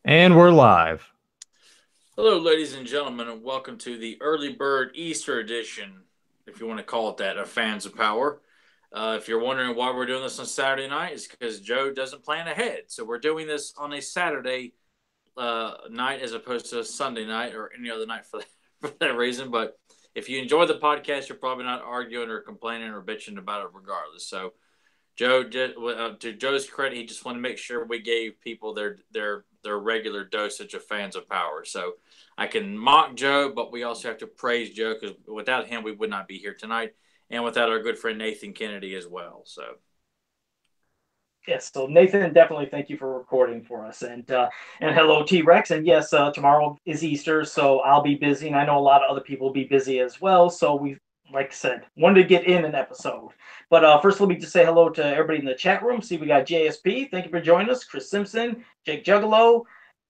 And we're live. Hello, ladies and gentlemen, and welcome to the Early Bird Easter edition, if you want to call it that, of Fans of Power. If you're wondering why we're doing this on Saturday night, it's because Joe doesn't plan ahead. So we're doing this on a Saturday night as opposed to a Sunday night or any other night for for that reason. But if you enjoy the podcast, you're probably not arguing or complaining or bitching about it regardless. So Joe did, to Joe's credit, he just wanted to make sure we gave people their regular dosage of Fans of Power. So I can mock Joe, but we also have to praise Joe because without him, we would not be here tonight, and without our good friend Nathan Kennedy as well. So Yes, so Nathan, definitely thank you for recording for us, and hello T Rex, and yes, tomorrow is Easter, so I'll be busy, and I know a lot of other people will be busy as well. So we, like I said, wanted to get in an episode, but first let me just say hello to everybody in the chat room. See, we got JSP, thank you for joining us, Chris Simpson, Jake Juggalo,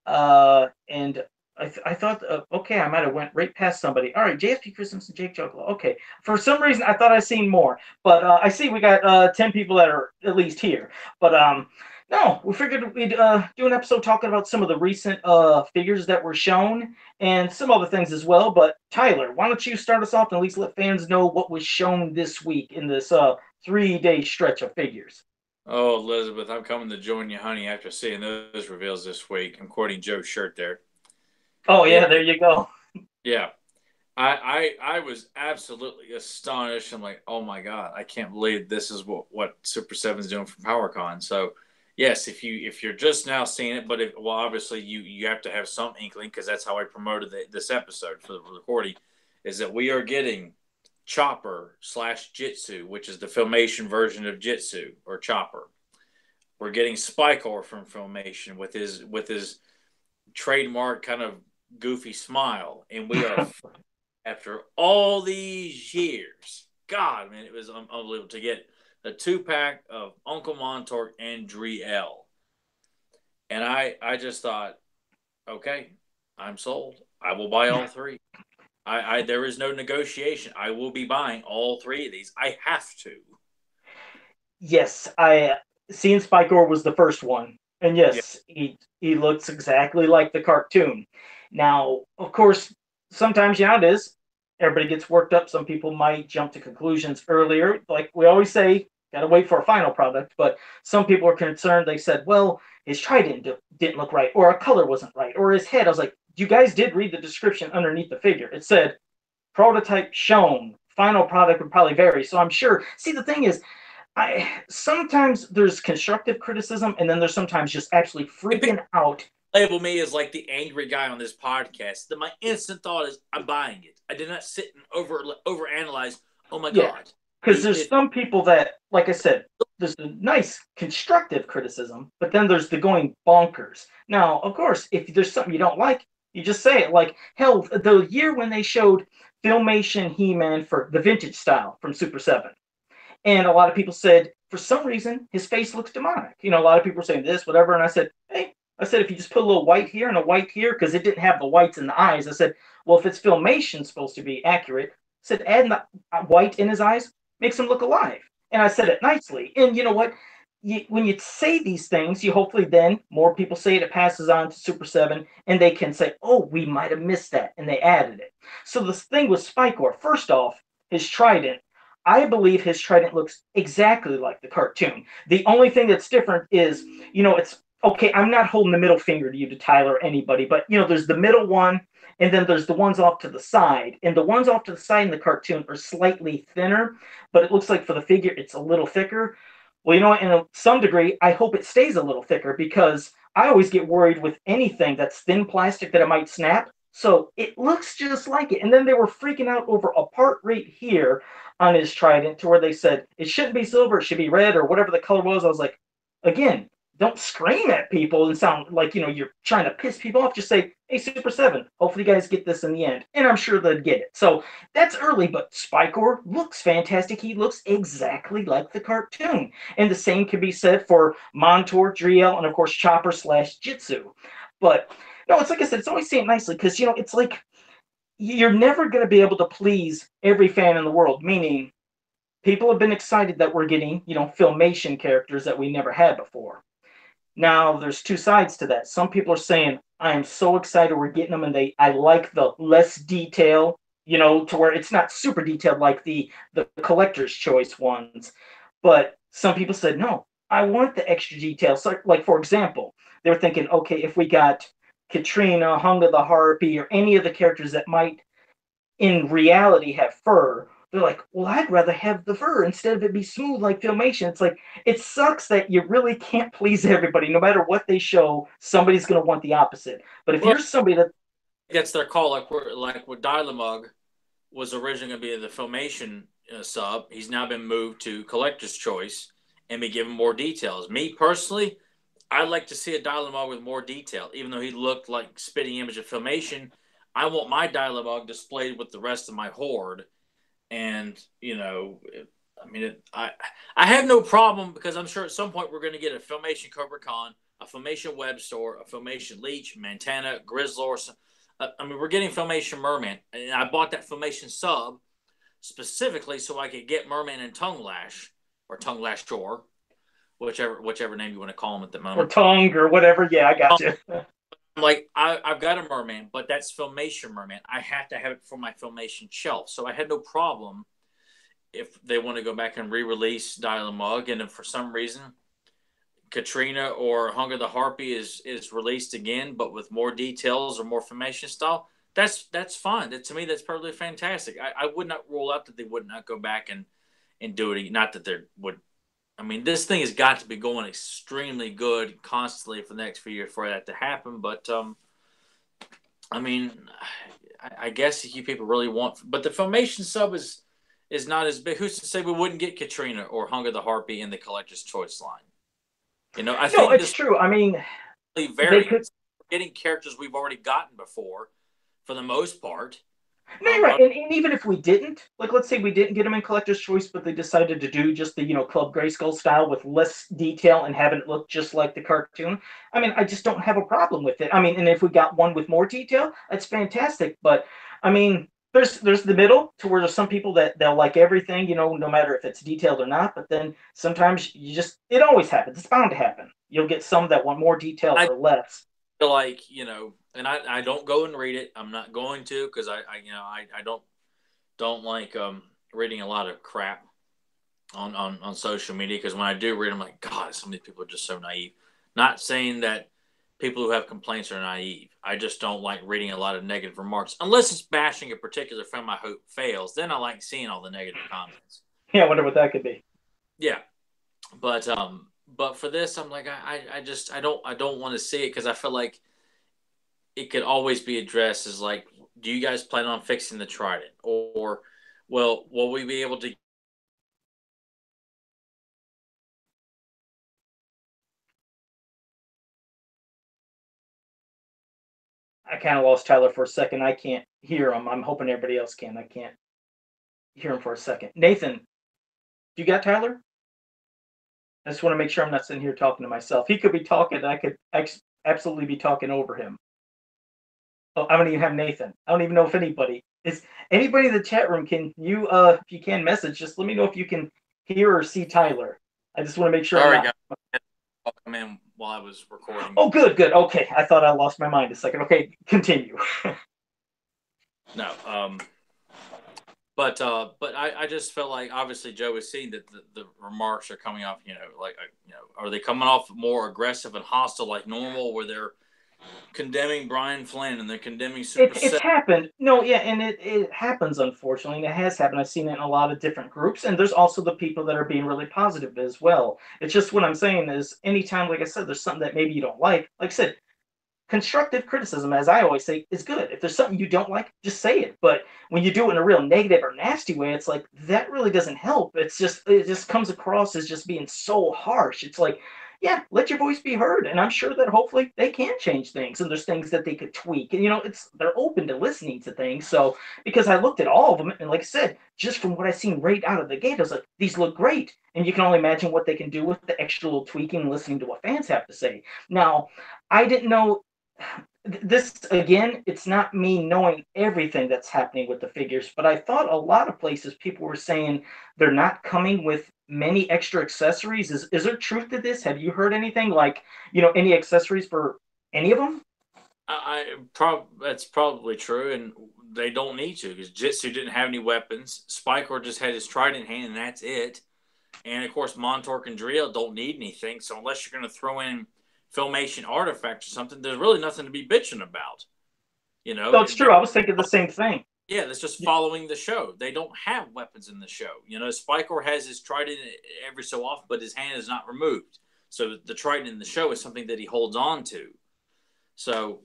and I thought, okay, I might have went right past somebody. All right, JSP, Chris Simpson, Jake Juggalo. Okay, for some reason I thought I seen more, but I see we got 10 people that are at least here. But no, we figured we'd do an episode talking about some of the recent figures that were shown and some other things as well. But Tyler, why don't you start us off and at least let fans know what was shown this week in this 3-day stretch of figures? oh, Elizabeth, I'm coming to join you, honey, after seeing those reveals this week. I'm quoting Joe's shirt there. Oh Yeah, yeah, there you go. yeah. I was absolutely astonished. I'm like, oh my god, I can't believe this is what Super Seven's doing for PowerCon. So, yes, if you're just now seeing it, but well, obviously you have to have some inkling because that's how I promoted this episode for the recording, is that we are getting Chopper slash Jitsu, which is the Filmation version of Jitsu or Chopper. We're getting Spikor from Filmation with his trademark kind of goofy smile, and we are after all these years. God, man, it was unbelievable to get a 2 pack of Uncle Montork and Driel. And I just thought, okay, I'm sold. I will buy all three. There is no negotiation. I will be buying all three of these. I have to. Yes, I seen Spikor was the first one, and Yeah. yes, he looks exactly like the cartoon. Now, of course, sometimes yeah, it is. Everybody gets worked up. Some people might jump to conclusions earlier. Like we always say, gotta wait for a final product. But some people are concerned. They said, well, his trident didn't look right, or a color wasn't right, or his head. I was like, you guys did read the description underneath the figure. It said prototype shown. Final product would probably vary. So I'm sure. See, the thing is, I sometimes there's constructive criticism, and then there's sometimes just actually People freaking out. label me as like the angry guy on this podcast. Then my instant thought is, I'm buying it. I did not sit and over analyze. Oh my Yeah, god, because there's some people that, like I said, there's the nice constructive criticism, but then there's the going bonkers. Now, of course, if there's something you don't like, you just say it. Like hell, the year when they showed Filmation He-Man for the vintage style from Super 7. And a lot of people said, for some reason, his face looks demonic. A lot of people were saying this, whatever. And I said, hey, I said, if you just put a little white here and a white here, because it didn't have the whites in the eyes, I said, well, if it's filmation supposed to be accurate, I said, add the white in his eyes makes him look alive. And I said it nicely. And you know what? When you say these things, you hopefully then more people say it, it passes on to Super 7, and they can say, oh, we might have missed that, and they added it. So this thing with Spikor, first off, his trident, I believe his trident looks exactly like the cartoon. The only thing that's different is, it's okay. I'm not holding the middle finger to you, to Tyler, or anybody, but there's the middle one, and then there's the ones off to the side. And the ones off to the side in the cartoon are slightly thinner, but it looks like for the figure it's a little thicker. Well, in some degree, I hope it stays a little thicker because I always get worried with anything that's thin plastic that it might snap. So it looks just like it. And then they were freaking out over a part right here on his trident to where they said it shouldn't be silver, it should be red or whatever the color was. I was like, again, don't scream at people and sound like you're trying to piss people off. Just say, hey, Super 7, hopefully you guys get this in the end. And I'm sure they'd get it. So that's early, but Spikor looks fantastic. He looks exactly like the cartoon. And the same can be said for Montor, Driel, and of course Chopper slash Jitsu. But no, it's like I said, it's always saying nicely because it's like you're never going to be able to please every fan in the world, meaning people have been excited that we're getting, filmation characters that we never had before. Now, there's two sides to that. Some people are saying, I am so excited we're getting them, and I like the less detail, to where it's not super detailed like the collector's choice ones. But some people said, no, I want the extra detail. So, like for example, they're thinking, okay, if we got Katrina, Hunger the Harpy, or any of the characters that might in reality have fur, they're like, well, I'd rather have the fur instead of it be smooth like Filmation. It's like, it sucks that you really can't please everybody. No matter what they show, somebody's going to want the opposite. But if Well, you're somebody that, gets their call like with Dylamug was originally going to be the Filmation sub. He's now been moved to Collector's Choice and be given more details. Me personally, I'd like to see a Dylamug with more detail. Even though he looked like spitting image of Filmation, I want my Dylamug displayed with the rest of my horde. And I mean, I have no problem because I'm sure at some point we're going to get a Filmation Cobra Khan, a Filmation Webstor, a Filmation Leech, Montana, Grizzlor. I mean, we're getting Filmation Merman, and I bought that Filmation sub specifically so I could get Merman and Tongue Lash or Tongue Lash Shore, whichever name you want to call them at the or moment. tongue or whatever. Yeah, I got you. I'm like, I've got a Merman, but that's Filmation Merman. I have to have it for my Filmation shelf. So I had no problem if they want to go back and re-release Dylamug, and if for some reason Katrina or Hunger the Harpy is released again, but with more details or more Filmation style, that's fine. To me, that's perfectly fantastic. I would not rule out that they would not go back and do it. Not that they would. I mean, this thing has got to be going extremely good constantly for the next few years for that to happen. But I mean, I guess if you people really want, but the Filmation sub is not as big. Who's to say we wouldn't get Katrina or Hunger the Harpy in the Collector's Choice line? I No, think it's this true. I mean, they could. variants. We're getting characters we've already gotten before, for the most part. No, you're right. And even if we didn't, like, let's say we didn't get them in Collector's Choice, but they decided to do just the, Club Grayskull style with less detail and having it look just like the cartoon. I mean, I just don't have a problem with it. I mean, and if we got one with more detail, that's fantastic. But I mean, there's the middle to where there's some people that they'll like everything, no matter if it's detailed or not. But then sometimes it always happens. It's bound to happen. You'll get some that want more detail I or less. feel like and I don't go and read it. I'm not going to because I don't like reading a lot of crap on social media because when I do read, I'm like, God, some of these people are just so naive. Not saying that people who have complaints are naive. I just don't like reading a lot of negative remarks unless it's bashing a particular film I hope fails. Then I like seeing all the negative comments. Yeah, I wonder what that could be. Yeah, but for this, I'm like, I don't want to see it because I feel like it could always be addressed as like, do you guys plan on fixing the Trident, or will we be able to? I kind of lost Tyler for a second. I can't hear him. I'm hoping everybody else can. I can't hear him for a second. Nathan, you got Tyler? I just want to make sure I'm not sitting here talking to myself. He could be talking, and I could absolutely be talking over him. Oh, I don't even have Nathan. I don't even know if anybody in the chat room. Can you, if you can message, just let me know if you can hear or see Tyler. I just want to make sure. Sorry, guys. I'll come in while I was recording. Oh, good. Okay, I thought I lost my mind a second. Okay, continue. No, but I just felt like obviously Joe has seen that the remarks are coming off. Are they coming off more aggressive and hostile like normal, where they're condemning Brian Flynn and they're condemning It's happened. No, yeah, and it happens, unfortunately, and it has happened. I've seen it in a lot of different groups, and there's also the people that are being really positive as well. It's just what I'm saying is anytime, like I said, there's something that maybe you don't like I said, constructive criticism, as I always say, is good. If there's something you don't like, just say it. But when you do it in a real negative or nasty way, it's like that really doesn't help. It just comes across as just being so harsh. It's like, yeah, let your voice be heard, and I'm sure that hopefully they can change things, and there's things that they could tweak, and they're open to listening to things. So because I looked at all of them, and like I said, just from what I seen right out of the gate, I was like, these look great, and you can only imagine what they can do with the extra little tweaking, and listening to what fans have to say. Now, I didn't know this again, it's not me knowing everything that's happening with the figures, but I thought a lot of places people were saying they're not coming with many extra accessories. Is there truth to this? Have you heard anything like, any accessories for any of them? That's probably true, and they don't need to because Jitsu didn't have any weapons. Spikor just had his trident in hand, and that's it. And of course, Montork and Driel don't need anything. So unless you're going to throw in Filmation artifacts or something, there's really nothing to be bitching about. You know, That's true. I was thinking the same thing. Yeah, that's just following the show. They don't have weapons in the show. You know, Spikor has his trident every so often, but his hand is not removed. So the trident in the show is something that he holds on to. So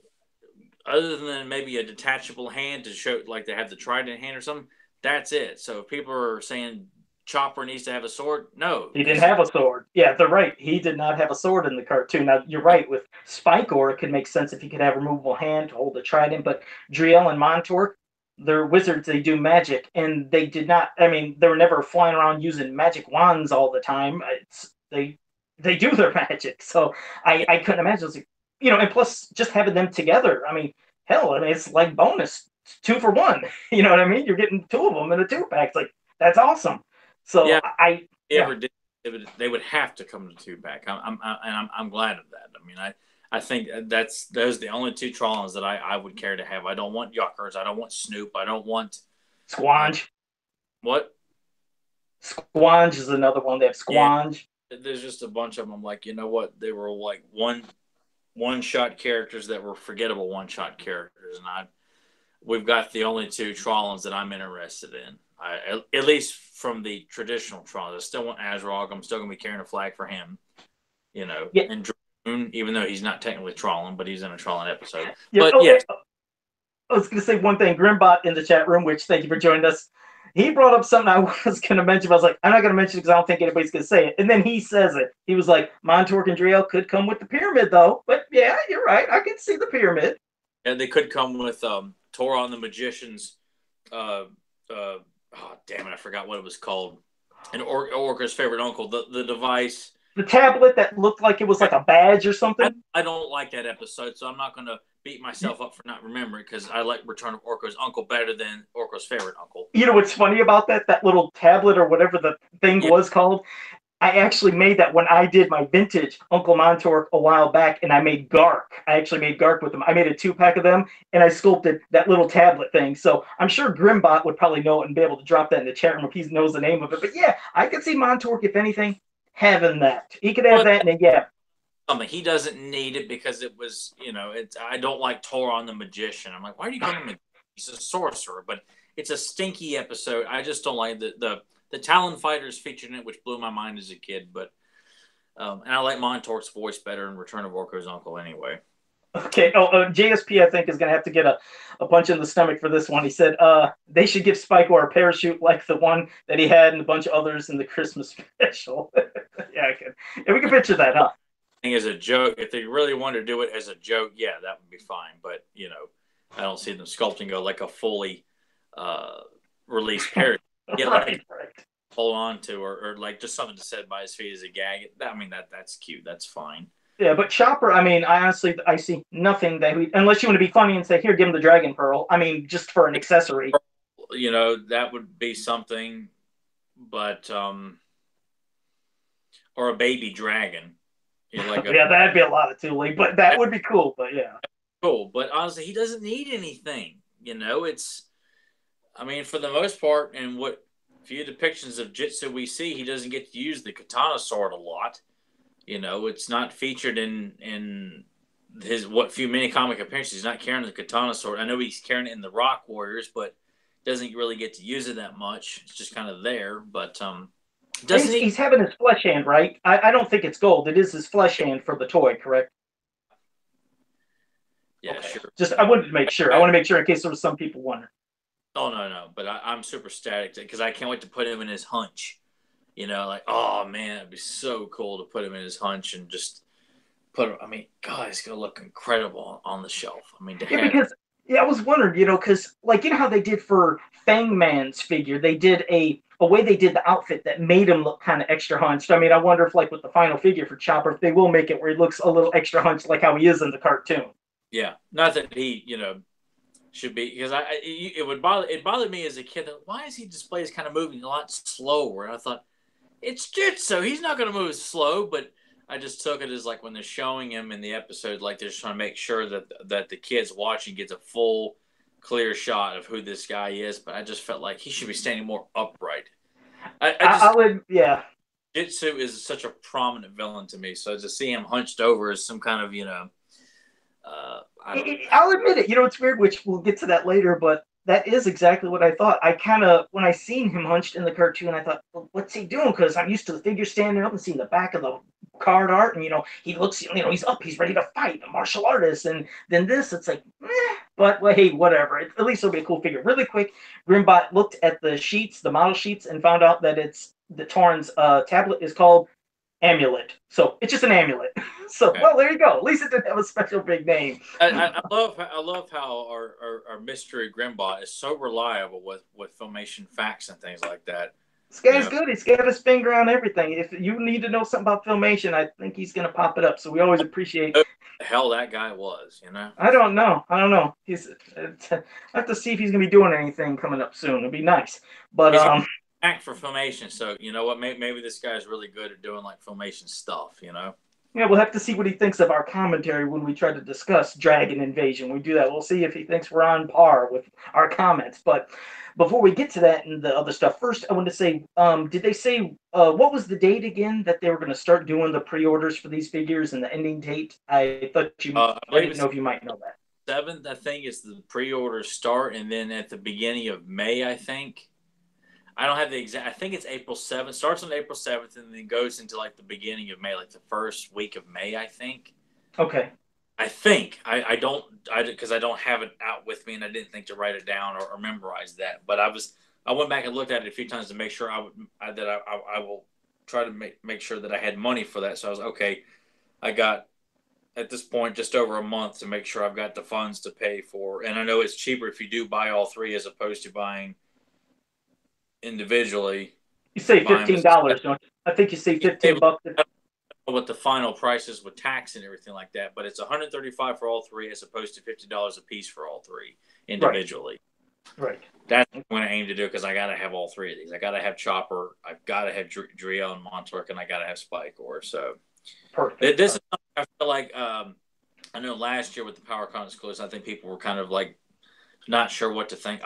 other than maybe a detachable hand to show, like they have the trident hand or something, that's it. So if people are saying Chopper needs to have a sword, no. He didn't have a sword. Yeah, they're right. He did not have a sword in the cartoon. Now, you're right. With Spikor, it could make sense if he could have a removable hand to hold a trident, but Driel and Montork, they're wizards. They do magic, and they did not. I mean, they were never flying around using magic wands all the time. They do their magic, so I couldn't imagine. It's like, and plus just having them together. I mean, hell, I mean it's like bonus, it's 2 for 1. You know what I mean? You're getting 2 of them in a 2-pack. It's like that's awesome. So yeah, yeah. They would have to come to 2-pack. I'm glad of that. I mean, I think those are the only 2 Trollins that I would care to have. I don't want Yuckers. I don't want Snoop. I don't want Squanch. What? Squanch is another one. They have Squanch. Yeah, there's just a bunch of them. I'm like, you know what? They were like one shot characters that were forgettable one shot characters, and we've got the only 2 Trollins that I'm interested in. At least from the traditional Trollins. I still want Azrog. I'm still going to be carrying a flag for him. You know, yeah. And Droon, even though he's not technically Trollin, but he's in a Trollin episode. Yeah, but yes. I was going to say one thing. Grimbot in the chat room, which thank you for joining us. He brought up something I was going to mention. I was like, I'm not going to mention it because I don't think anybody's going to say it. And then he says it. He was like, Montork and Driel could come with the pyramid, though. But yeah, you're right. I can see the pyramid. And they could come with Toron the Magician's. Oh, damn it! I forgot what it was called. And Orca's favorite uncle, the device. The tablet that looked like it was like a badge or something. I don't like that episode, so I'm not going to beat myself up for not remembering because I like Return of Orca's uncle better than Orca's favorite uncle. You know what's funny about that? That little tablet or whatever the thing was called. I actually made that when I did my vintage Uncle Montork a while back, and I made Gark. I actually made Gark with them. I made a 2-pack of them, and I sculpted that little tablet thing. So I'm sure Grimbot would probably know it and be able to drop that in the chat room if he knows the name of it. But yeah, I could see Montork, if anything, having that. He could have that, and then, yeah. He doesn't need it because it was, I don't like Toron the Magician. I'm like, why are you calling him he's a sorcerer? But it's a stinky episode. I just don't like the Talon Fighters featured in it, which blew my mind as a kid. But and I like Montork's voice better in Return of Orca's uncle anyway. Okay. JSP, I think, is going to have to get a punch in the stomach for this one. He said they should give Spikor a parachute like the one that he had and a bunch of others in the Christmas special. Yeah, we can picture that, huh? As a joke, if they really wanted to do it as a joke, yeah, that would be fine. But, I don't see them sculpting like a fully released parachute. Right. Hold on to or like just something to set by his feet as a gag. I mean that's cute. That's fine. Yeah, but Chopper, I mean, I see nothing that unless you want to be funny and say, here, give him the Dragon Pearl. I mean, just for an accessory. That would be something, but or a baby dragon. Yeah, that'd be a lot of tooling, but that would be cool. But yeah, cool. But honestly, he doesn't need anything. For the most part, and what few depictions of Jitsu we see, he doesn't get to use the katana sword a lot. It's not featured in his few mini comic appearances. He's not carrying the katana sword. I know he's carrying it in the Rock Warriors, but doesn't really get to use it that much. It's just kind of there. But he's having his flesh hand, right? I don't think it's gold. It is his flesh hand for the toy, correct? Yeah, okay. Sure. I wanted to make sure. I want to make sure in case there was some people wondering. Oh, no. But I'm super static because I can't wait to put him in his hunch. Oh, man, it'd be so cool to put him in his hunch and just put him. I mean, God, he's going to look incredible on the shelf. I mean, I was wondering, because, how they did for Fangman's figure, they did a way they did the outfit that made him look kind of extra hunched. I mean, I wonder if, with the final figure for Chopper, if they will make it where he looks a little extra hunched like how he is in the cartoon. Yeah, not that he, should be, because it bothered me as a kid that why is he displays kind of moving a lot slower? And I thought it's Jitsu, he's not going to move slow, but I just took it as like when they're showing him in the episode, like they're just trying to make sure that the kids watching gets a full, clear shot of who this guy is. But I just felt like he should be standing more upright. I I just would, yeah. Jitsu is such a prominent villain to me, so to see him hunched over as some kind of I don't know. I'll admit it. You know, it's weird, which we'll get to that later, but that is exactly what I thought. I kind of, when I seen him hunched in the cartoon, I thought, well, what's he doing? Because I'm used to the figure standing up and seeing the back of the card art, and he looks, he's up, he's ready to fight, a martial artist, and then this, it's like, but well, hey, whatever. At least it'll be a cool figure. Really quick, Grimbot looked at the sheets, the model sheets, and found out that it's the Torn's tablet is called Amulet. So it's just an amulet. So Okay. well, there you go. At least it didn't have a special big name. I love how our mystery Grimbot is so reliable with filmation facts and things like that. This You guy's know, good. He's got his finger on everything. If you need to know something about filmation, I think he's going to pop it up. So we always appreciate. who the hell that guy was, you know. I don't know. I don't know. I have to see if he's going to be doing anything coming up soon. It'd be nice. But He's act for filmation, so you know what? Maybe this guy's really good at doing like filmation stuff, you know. yeah, we'll have to see what he thinks of our commentary when we try to discuss Dragon Invasion. We do that. We'll see if he thinks we're on par with our comments. But before we get to that and the other stuff, first I want to say, did they say what was the date again that they were going to start doing the pre-orders for these figures and the ending date? I thought you. I I believe didn't know if you might know that. 7th, I think, is the pre-orders start, and then at the beginning of May, I think. I don't have the exact. I think it's April 7th. Starts on April 7th, and then goes into like the beginning of May, like the first week of May, I think. Okay. I think I don't because I don't have it out with me, and I didn't think to write it down or memorize that. But I went back and looked at it a few times to make sure I will try to make sure that I had money for that. So I was okay. I got at this point just over a month to make sure I've got the funds to pay for, and I know it's cheaper if you do buy all three as opposed to buying individually. You say $15, don't you? I think you say $15. What the final price is with tax and everything like that, but it's $135 for all three as opposed to $50 a piece for all three individually. Right. That's what I'm going to aim to do because I got to have all three of these. I got to have Chopper, I've got to have Driel and Montork, and I got to have Spikor. So Perfect. this is I feel like I know last year with the PowerCon exclusive, I think people were kind of like not sure what to think.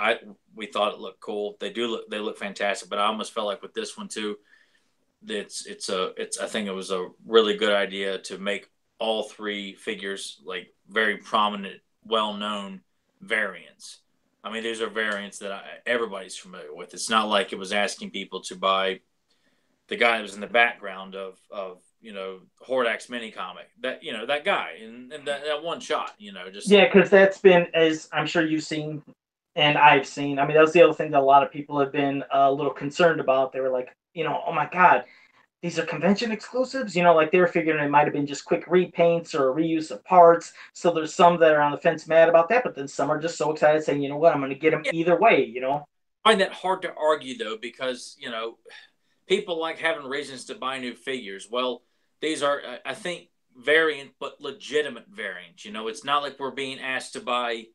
We thought it looked cool. They look fantastic, but I almost felt like with this one too, it's I think it was a really good idea to make all three figures like very prominent, well-known variants. I mean, these are variants that everybody's familiar with. It's not like it was asking people to buy the guy that was in the background of Hordak's mini comic, that that guy and that one shot, just Yeah, because that's been, as I'm sure you've seen and I've seen. I mean, that was the other thing that a lot of people have been a little concerned about. They were like, oh my God, these are convention exclusives. Like they were figuring it might have been just quick repaints or reuse of parts. So there's some that are on the fence mad about that, but then some are just so excited saying, you know what, I'm going to get them either way. I find that hard to argue though because people like having reasons to buy new figures. Well, these are, I think, variant but legitimate variants. It's not like we're being asked to buy,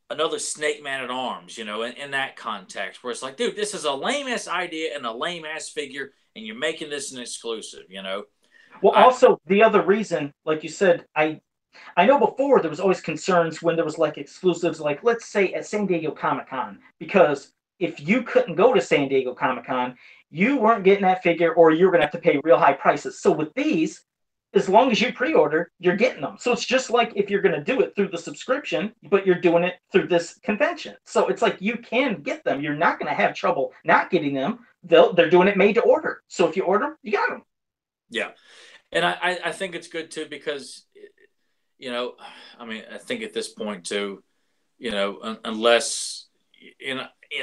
another Snake Man at Arms, in that context where it's like, dude, this is a lame ass idea and a lame ass figure, and you're making this an exclusive, Well, also the other reason, like you said, I know before there was always concerns when there was like exclusives, like let's say at San Diego Comic-Con, because if you couldn't go to San Diego Comic-Con, you weren't getting that figure or you're going to have to pay real high prices. So with these, as long as you pre-order, you're getting them. So it's just like if you're going to do it through the subscription, but you're doing it through this convention. So it's like you can get them. You're not going to have trouble not getting them. They're doing it made to order. So if you order them, you got them. Yeah. And I think it's good too because, I mean, I think at this point too, unless,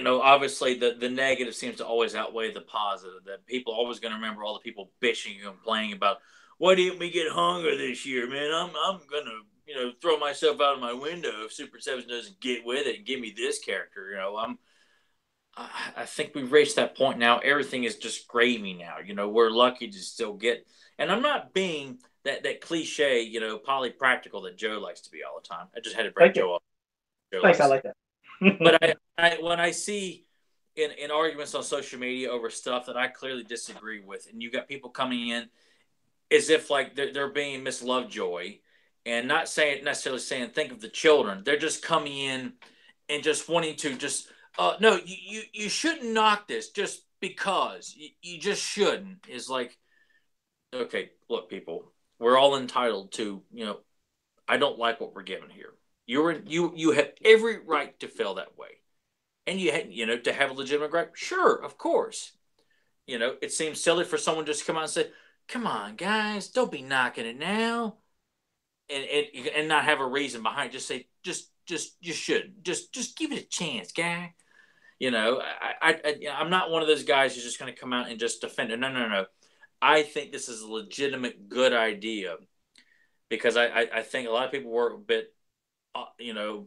obviously the negative seems to always outweigh the positive, that people are always going to remember all the people bitching and complaining about, why didn't we get Hunger this year, man? I'm going to, throw myself out of my window if Super 7 doesn't get with it and give me this character. I think we've reached that point now. Everything is just gravy now. We're lucky to still get, and I'm not being that cliche, polypractical that Joe likes to be all the time. I just had to break Joe up. Thanks, I like that. But when I see in arguments on social media over stuff that I clearly disagree with, and you got people coming in as if like they're being Miss Lovejoy, and not saying necessarily saying think of the children. They're just coming in and just wanting to just no, you shouldn't knock this just because you just shouldn't. Is like, okay, look, people, we're all entitled to, I don't like what we're given here. You have every right to feel that way, and to have a legitimate gripe. Sure, of course. It seems silly for someone just to come out and say, "Come on, guys, don't be knocking it now," and not have a reason behind it. Just say, just you should just give it a chance, guy. I'm not one of those guys who's just going to come out and just defend it. No, no, no. I think this is a legitimate good idea because I think a lot of people were a bit,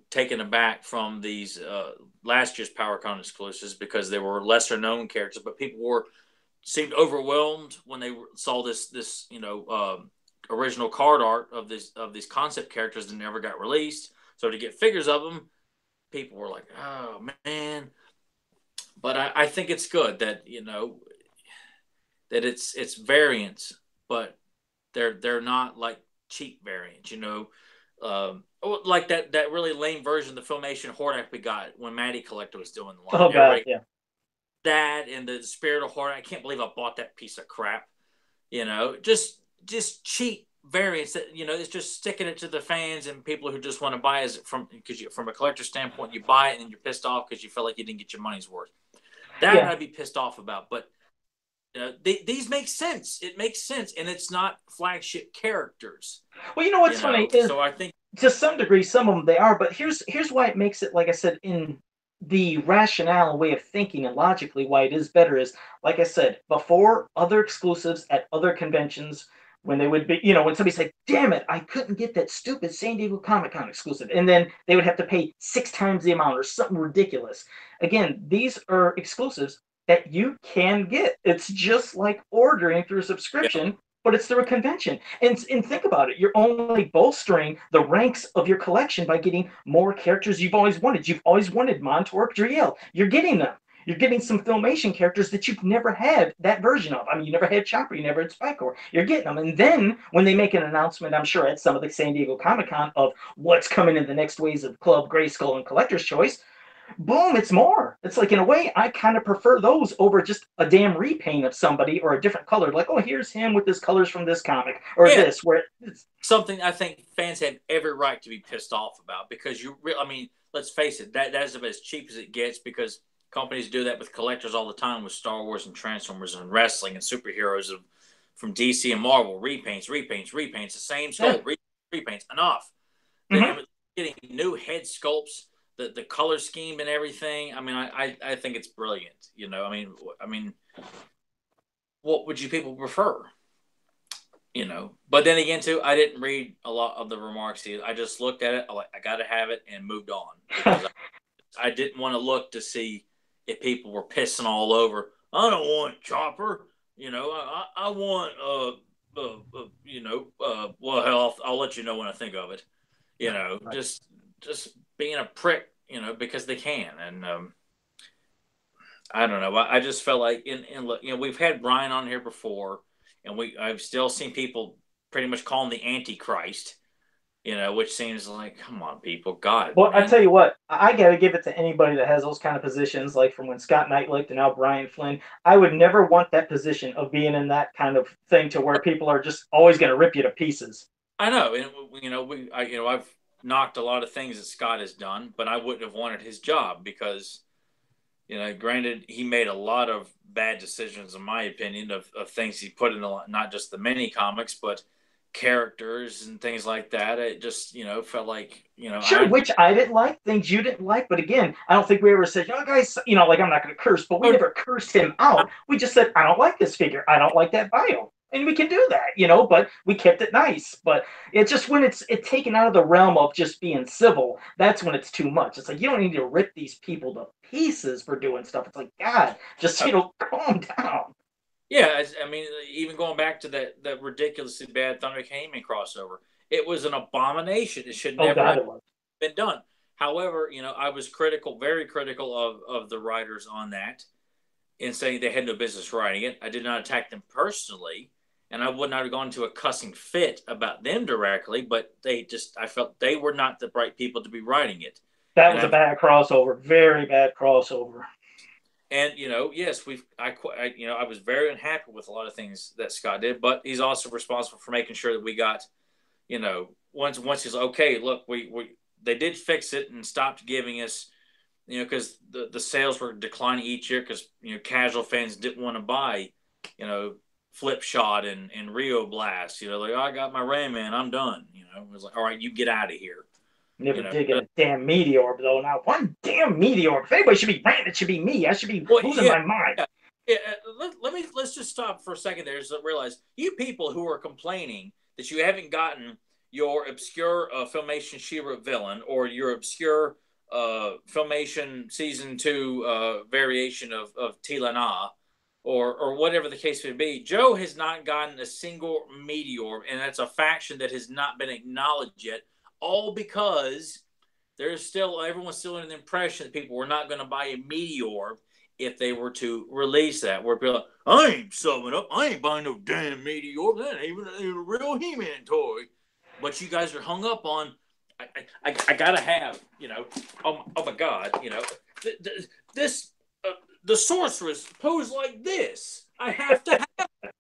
taken aback from these last year's PowerCon exclusives because they were lesser known characters, but people seemed overwhelmed when they saw this original card art of these concept characters that never got released. So to get figures of them, people were like, "Oh man!" But I think it's good that that it's variants, but they're not like cheap variants. Like that really lame version of the Filmation Hordak we got when Matty Collector was doing the line. Oh god, yeah. That and the Spirit of Hordak. I can't believe I bought that piece of crap. Just cheap variants that it's just sticking it to the fans and people who just want to buy it from a collector standpoint. You buy it and then you're pissed off because you feel like you didn't get your money's worth. That I'd be pissed off about, but these make sense. It makes sense, and it's not flagship characters. Well, you know what's funny is, so I think to some degree, some of them they are, but here's why it makes it, like I said, in the rationale way of thinking and logically why it is better is, like I said, before other exclusives at other conventions, when they would be, when somebody said, damn it, I couldn't get that stupid San Diego Comic-Con exclusive, and then they would have to pay 6 times the amount or something ridiculous. Again, these are exclusives that you can get. It's just like ordering through a subscription, but it's through a convention. And think about it. You're only bolstering the ranks of your collection by getting more characters you've always wanted. You've always wanted Montork, Driel. You're getting them. You're getting some Filmation characters that you've never had that version of. I mean, you never had Chopper, you never had Spikor. You're getting them. And then when they make an announcement, I'm sure at some of the San Diego Comic-Con of what's coming in the next waves of Club, Grayskull, and Collector's Choice, boom, it's more. It's like, in a way, I kind of prefer those over just a damn repaint of somebody or a different color. Like, oh, here's him with his colors from this comic or this. Where it's something I think fans have every right to be pissed off about because let's face it, that is as cheap as it gets because companies do that with collectors all the time with Star Wars and Transformers and wrestling and superheroes from DC and Marvel. Repaints, the same sculpt, repaints, enough. Mm-hmm. Getting new head sculpts, the color scheme and everything. I mean, I think it's brilliant. I mean, what would you people prefer? But then again, too, I didn't read a lot of the remarks. I just looked at it. I got to have it and moved on. Because I didn't want to look to see if people were pissing all over. I don't want Chopper. I want well, hell, I'll let you know when I think of it. Right. Just being a prick, because they can. And I don't know. I just felt like we've had Brian on here before, and I've still seen people pretty much call him the Antichrist. Which seems like, come on, people, God. Well, man. I tell you what, I got to give it to anybody that has those kind of positions, like from when Scott Knight looked to now Brian Flynn. I would never want that position of being in that kind of thing to where people are just always going to rip you to pieces. I know, and I've knocked a lot of things that Scott has done, but I wouldn't have wanted his job because, granted, he made a lot of bad decisions, in my opinion, of things he put in not just the mini comics, but characters and things like that. It just felt like sure, which I didn't like, things you didn't like, but again, I don't think we ever said, guys, like, I'm not going to curse, but we never cursed him out. We just said, I don't like this figure, I don't like that bio, and we can do that, but we kept it nice. But it's just when it's taken out of the realm of just being civil, that's when it's too much. It's like, you don't need to rip these people to pieces for doing stuff. It's like, God, just calm down. Yeah, I mean, even going back to that ridiculously bad Thunder Heyman crossover, it was an abomination. It should never have been done. However, I was very critical of the writers on that, in saying they had no business writing it. I did not attack them personally, and I would not have gone into a cussing fit about them directly, but I felt they were not the right people to be writing it. That And was a bad crossover, very bad crossover. and yes, I was very unhappy with a lot of things that Scott did, but he's also responsible for making sure that we got, once he's like, okay, look, we they did fix it and stopped giving us, because the sales were declining each year because casual fans didn't want to buy, Flip Shot and Rio Blast. Like, oh, I got my Rayman, I'm done. It was like, all right, you get out of here. Never did get a damn meteor though. Not one damn meteor. If anybody should be ranting, it should be me. I should be losing my mind. Yeah. Let's just stop for a second there to realize you people who are complaining that you haven't gotten your obscure Filmation She-Ra villain or your obscure Filmation season 2 variation of Tila Na or whatever the case may be. Joe has not gotten a single meteor, and that's a faction that has not been acknowledged yet, all because everyone's still in the impression that people were not going to buy a meteor if they were to release that. Where people are like, I ain't summing up, I ain't buying no damn meteor, that ain't even a real He-Man toy. But you guys are hung up on, I gotta have, oh my God, this the sorceress posed like this. I have to have it.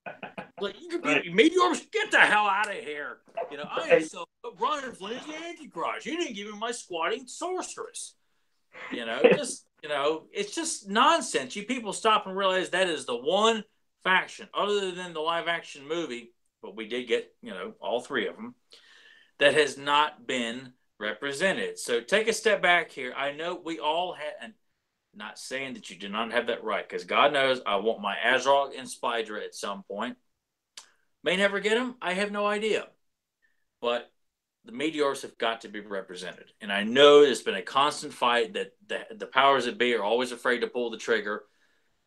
Like, you could be meteors, get the hell out of here. I am so Brian Flynn's the Antichrist. You didn't give me my squatting sorceress. It's just nonsense. You people stop and realize that is the one faction, other than the live action movie, but we did get, all 3 of them, that has not been represented. So take a step back here. I know we all had, and not saying that you do not have that right, because God knows I want my Azrael and Spydra at some point. May never get them. I have no idea. But the meteors have got to be represented. And I know it's been a constant fight that the powers that be are always afraid to pull the trigger,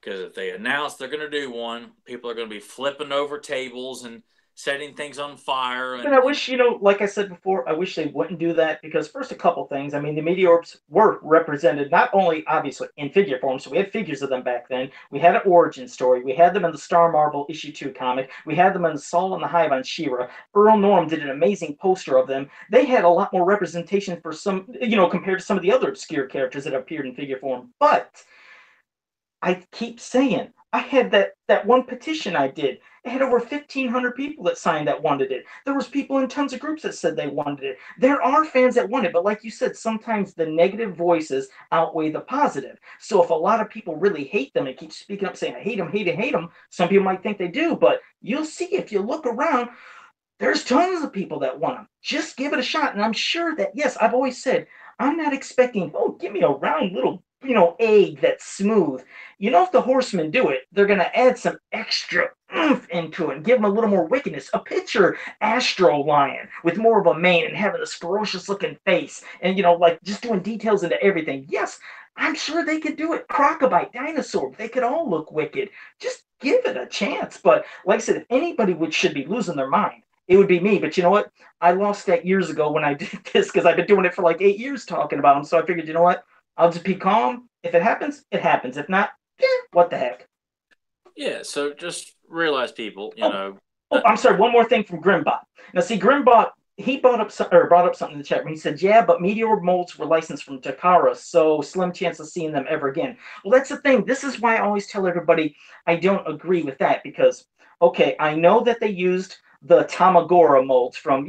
because if they announce they're going to do one, people are going to be flipping over tables and setting things on fire. And I wish, like I said before, I wish they wouldn't do that, because first, a couple things. I mean, the meteors were represented not only obviously in figure form, so we had figures of them back then. We had an origin story. We had them in the Star Marvel issue 2 comic. We had them in Saul and the Hive on She-Ra. Earl Norm did an amazing poster of them. They had a lot more representation for some, compared to some of the other obscure characters that appeared in figure form. But I keep saying, I had that one petition I did. It had over 1,500 people that signed that wanted it. There was people in tons of groups that said they wanted it. There are fans that want it, but like you said, sometimes the negative voices outweigh the positive. So if a lot of people really hate them and keep speaking up saying, I hate them, hate them, hate them, some people might think they do, but you'll see if you look around, there's tons of people that want them. Just give it a shot. And I'm sure that, yes, I've always said, I'm not expecting, give me a round little egg that's smooth. If the Horsemen do it, they're going to add some extra oomph into it and give them a little more wickedness. A picture Astro Lion with more of a mane and having this ferocious looking face and, like just doing details into everything. Yes, I'm sure they could do it. Crocobite, Dinosaur, they could all look wicked. Just give it a chance. But like I said, if anybody should be losing their mind, it would be me. But you know what? I lost that years ago when I did this, because I've been doing it for like 8 years talking about them. So I figured, you know what? I'll just be calm. If it happens, it happens. If not, what the heck? Yeah, so just realize, people, I'm sorry. One more thing from Grimbot. Now, see, Grimbot, he brought up something in the chat room. He said, yeah, but meteor molds were licensed from Takara, so slim chance of seeing them ever again. Well, that's the thing. This is why I always tell everybody I don't agree with that, because, okay, I know that they used the Tamagora molds from,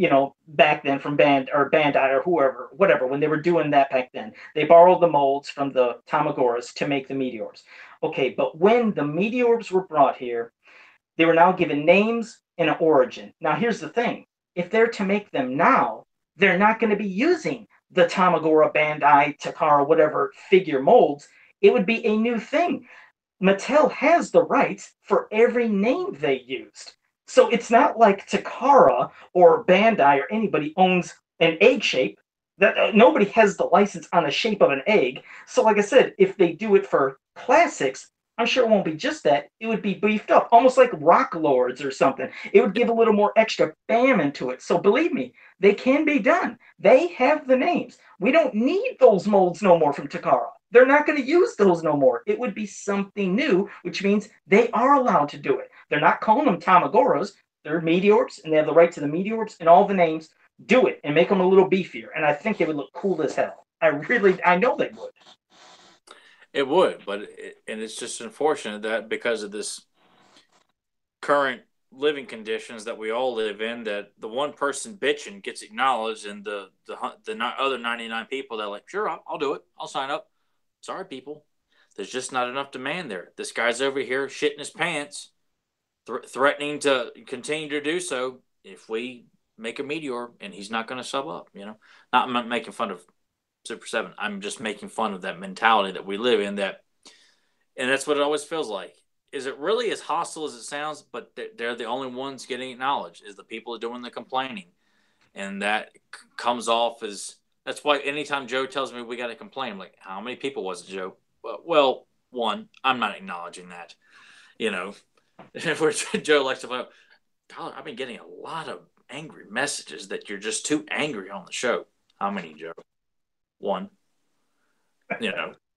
back then from Bandai or whoever, whatever, when they were doing that back then. They borrowed the molds from the Tamagoras to make the meteors. Okay, but when the meteors were brought here, they were now given names and an origin. Now, here's the thing. If they're to make them now, they're not going to be using the Tamagora, Bandai, Takara, whatever figure molds. It would be a new thing. Mattel has the rights for every name they used. So it's not like Takara or Bandai or anybody owns an egg shape. That nobody has the license on the shape of an egg. So like I said, if they do it for classics, I'm sure it won't be just that. It would be beefed up, almost like Rock Lords or something. It would give a little more extra bam into it. So believe me, they can be done. They have the names. We don't need those molds no more from Takara. They're not going to use those no more. It would be something new, which means they are allowed to do it. They're not calling them Tamagoras. they're Meteorbs and they have the right to the Meteorbs and all the names, do it and make them a little beefier. And I think they would look cool as hell. I know they would. It would, and it's just unfortunate that because of this current living conditions that we all live in, that the one person bitching gets acknowledged, and the other 99 people that are like, sure, I'll do it, I'll sign up. Sorry, people, there's just not enough demand there. This guy's over here shitting his pants, threatening to continue to do so if we make a meteor, and he's not going to sub up. I'm not making fun of Super 7. I'm just making fun of that mentality that we live in, and that's what it always feels like. Is it really as hostile as it sounds? But they're the only ones getting acknowledged, is the people doing the complaining. And that comes off as, that's why anytime Joe tells me we got to complain, I'm like, how many people was it, Joe? Well, one, I'm not acknowledging that. If Joe likes to play, Tyler, I've been getting a lot of angry messages that you're just too angry on the show. How many, Joe? One,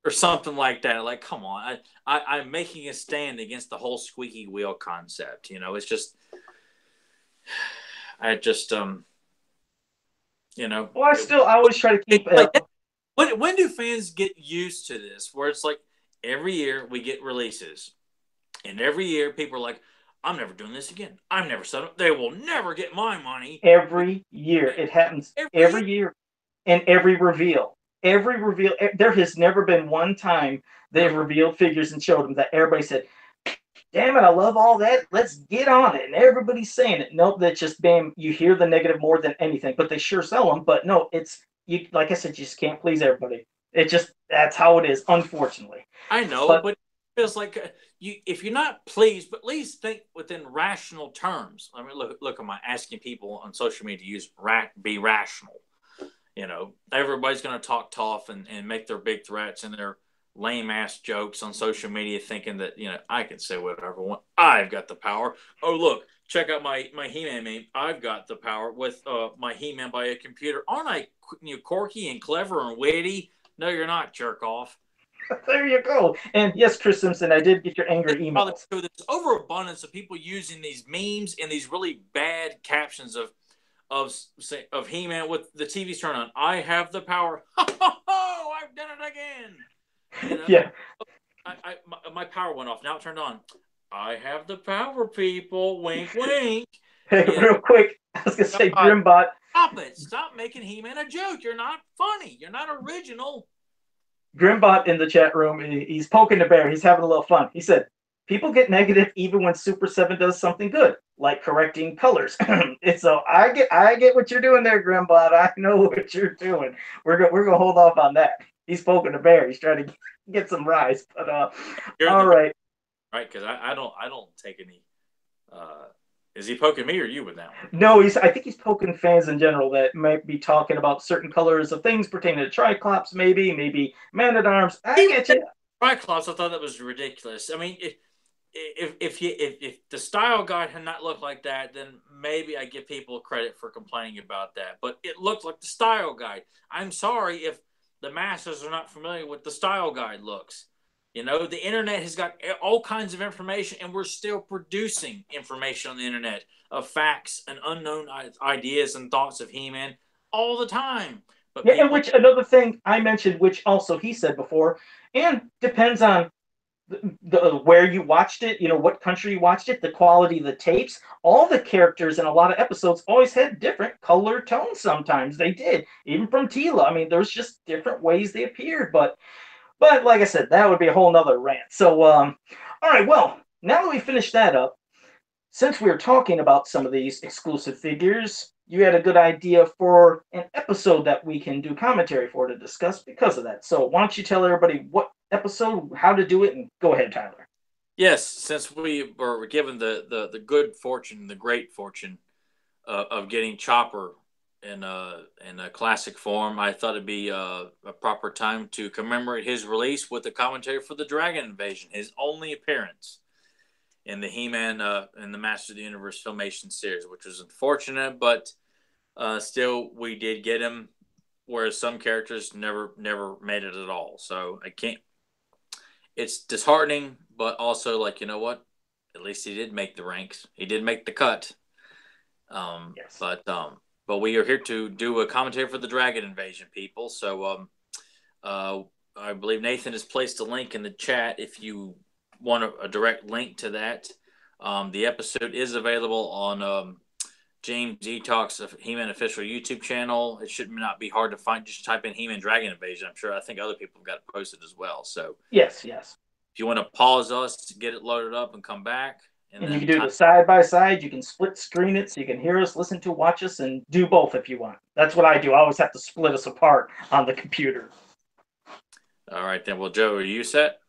or something like that. Like, come on, I'm making a stand against the whole squeaky wheel concept. It's just, Well, I always try to keep. When do fans get used to this? Where it's like every year we get releases, and every year people are like, I'm never doing this again. I'm never set up. They will never get my money. Every year. It happens every year. And every reveal. There has never been one time they've revealed figures and showed them that everybody said, damn it, I love all that. Let's get on it. And everybody's saying it. Nope, that's just, bam, you hear the negative more than anything. But they sure sell them. But no, you. Like I said, you just can't please everybody. That's how it is, unfortunately. I know, but it feels like if you're not pleased, but at least think within rational terms. I mean, look, am I asking people on social media to be rational? Everybody's going to talk tough and make their big threats and their lame ass jokes on social media, thinking that, I can say whatever I want. I've got the power. Oh, look, check out my He-Man meme. I've got the power with my He-Man by a computer. Aren't I quirky and clever and witty? No, you're not, jerk off. There you go. And yes, Chris Simpson, I did get your angry emails. So there's overabundance of people using these memes and these really bad captions of He-Man with the TV's turned on. I have the power. Oh, I've done it again. Yeah. My power went off. Now it turned on. I have the power, people. Wink, wink. Hey, real quick, I was gonna say, Grimbot. Stop it! Stop making He-Man a joke. You're not funny. You're not original. Grimbot in the chat room, he's poking the bear. He's having a little fun. He said, people get negative even when Super 7 does something good, like correcting colors. So I get what you're doing there, Grimbot. I know what you're doing. We're gonna hold off on that. He's poking the bear. He's trying to get some rise. But all right. Right, because I don't take any. Is he poking me or you with that one? No, I think he's poking fans in general that might be talking about certain colors of things pertaining to Triclops, maybe Man-at-Arms. I get you. Triclops, I thought that was ridiculous. I mean, if the style guide had not looked like that, then maybe I give people credit for complaining about that. But it looked like the style guide. I'm sorry if the masses are not familiar with the style guide looks. The internet has got all kinds of information, and we're still producing information on the internet of facts and unknown ideas and thoughts of He-Man all the time. But yeah, and which another thing I mentioned, which also he said before, and depends on the where you watched it, what country you watched it, the quality of the tapes. All the characters in a lot of episodes always had different color tones. Sometimes they did, even from Teela. I mean, there's just different ways they appeared, but like I said, that would be a whole nother rant. So, all right, well, now that we finished that up, since we were talking about some of these exclusive figures, you had a good idea for an episode that we can do commentary for to discuss because of that. So why don't you tell everybody what episode, how to do it, and go ahead, Tyler. Yes, since we were given the good fortune, the great fortune of getting Chopper in a classic form, I thought it'd be a proper time to commemorate his release with a commentary for the Dragon Invasion, his only appearance in the He-Man and the Master of the Universe Filmation series, which was unfortunate, but still we did get him, whereas some characters never made it at all. So I can't. It's disheartening, but also like, you know what? At least he did make the ranks. He did make the cut. Yes. But we are here to do a commentary for the Dragon Invasion, people. So uh, I believe Nathan has placed a link in the chat if you want a direct link to that. The episode is available on James E Talks of He-Man official YouTube channel. It should not be hard to find. Just type in He-Man Dragon Invasion. I think other people have got it posted as well. So Yes, yes. if you want to pause us to get it loaded up and come back, And you can do the side by side. You can split screen it so you can hear us, listen to, watch us, and do both if you want. That's what I do. I always have to split us apart on the computer. All right, then. Well, Joe, are you set?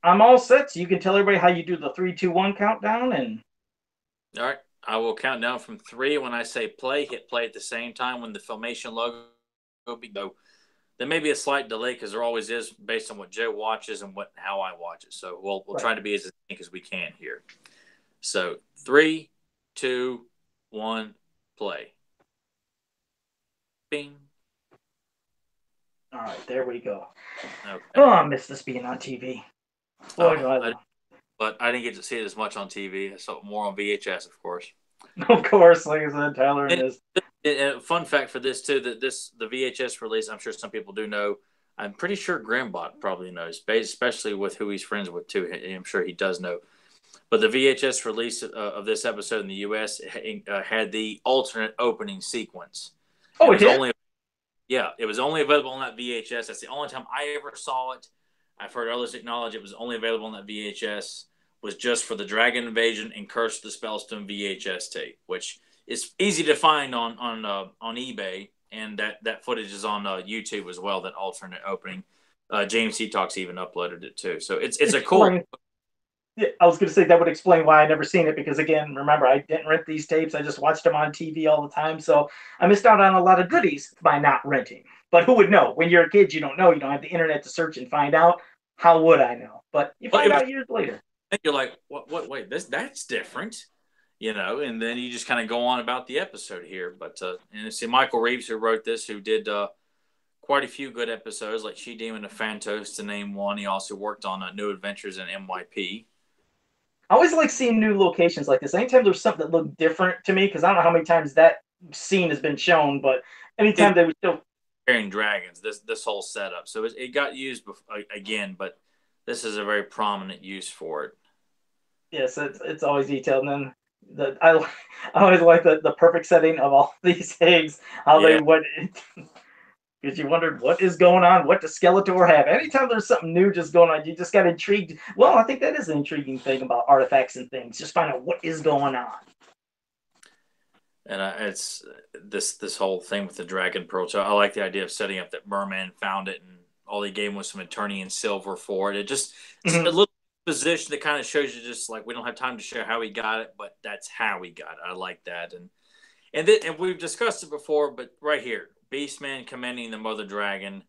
I'm all set, so you can tell everybody how you do the 3, 2, 1 countdown. And all right, I will count down from 3. When I say play, hit play at the same time when the Filmation logo go. There may be a slight delay because there always is based on what Joe watches and how I watch it. So we'll right. try to be as sync as we can here. So 3, 2, 1, play. Bing. All right, there we go. Okay. Oh, I miss this being on TV. Boy, do I love. But I didn't get to see it as much on TV. I saw more on VHS, of course. Of course, like I said, Tyler and his. And fun fact for this too, that the VHS release, I'm sure some people do know. I'm pretty sure Grambot probably knows, especially with who he's friends with too. I'm sure he does know. But the VHS release of this episode in the U.S. Had the alternate opening sequence. Oh, it did? It was only available on that VHS. That's the only time I ever saw it. I've heard others acknowledge it was only available on that VHS. Was just for the Dragon Invasion and Curse of the Spellstone VHS tape, which is easy to find on eBay, and that footage is on YouTube as well. That alternate opening, James C Talks even uploaded it too. So it's a cool. Yeah, I was going to say that would explain why I never seen it, because again, remember, I didn't rent these tapes. I just watched them on TV all the time, so I missed out on a lot of goodies by not renting. But who would know? When you're a kid, you don't know. You don't have the internet to search and find out. How would I know? But you find out years later. And you're like, what? Wait, that's different, And then you just kind of go on about the episode here. But and see, Michael Reeves, who wrote this, who did quite a few good episodes, like She Demon of Phantos, to name one. He also worked on New Adventures in MYP. I always like seeing new locations like this. Anytime there's something that looked different to me, because I don't know how many times that scene has been shown, but anytime they would still carrying dragons, this whole setup. So it got used again, but this is a very prominent use for it. Yes, it's always detailed. And then I always like the perfect setting of all these eggs. How they went, because you wondered what is going on, what does Skeletor have. Anytime there's something new just going on, you just got intrigued. Well, I think that is an intriguing thing about artifacts and things. Just find out what is going on. And it's this whole thing with the Dragon Pearl. So I like the idea of setting up that Merman found it and all he gave him was some Eternian silver for it. It just it's a little position that kind of shows you just like we don't have time to share how he got it, but that's how he got it. I like that. And we've discussed it before, but right here, Beastman commending the Mother Dragon.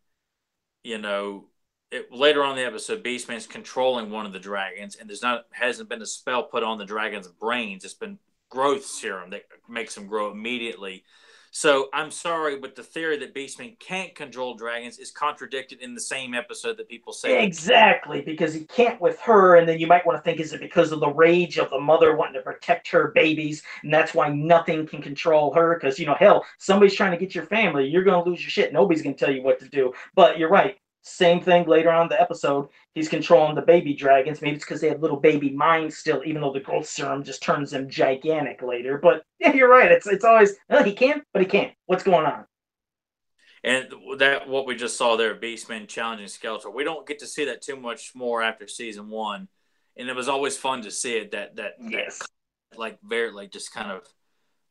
Later on in the episode, Beastman's controlling one of the dragons, and hasn't been a spell put on the dragon's brains. It's been growth serum that makes him grow immediately. So I'm sorry, but the theory that Beastman can't control dragons is contradicted in the same episode that people say. Exactly, because he can't with her, and then you might want to think, is it because of the rage of the mother wanting to protect her babies, and that's why nothing can control her? Because, hell, somebody's trying to get your family, you're going to lose your shit. Nobody's going to tell you what to do. But you're right. Same thing later on in the episode. He's controlling the baby dragons. Maybe it's because they have little baby minds still, even though the growth serum just turns them gigantic later. But yeah, you're right. It's always, he can, but he can't. What's going on? And that what we just saw there, Beastman challenging Skeletor. We don't get to see that too much more after season 1, and it was always fun to see it. Just kind of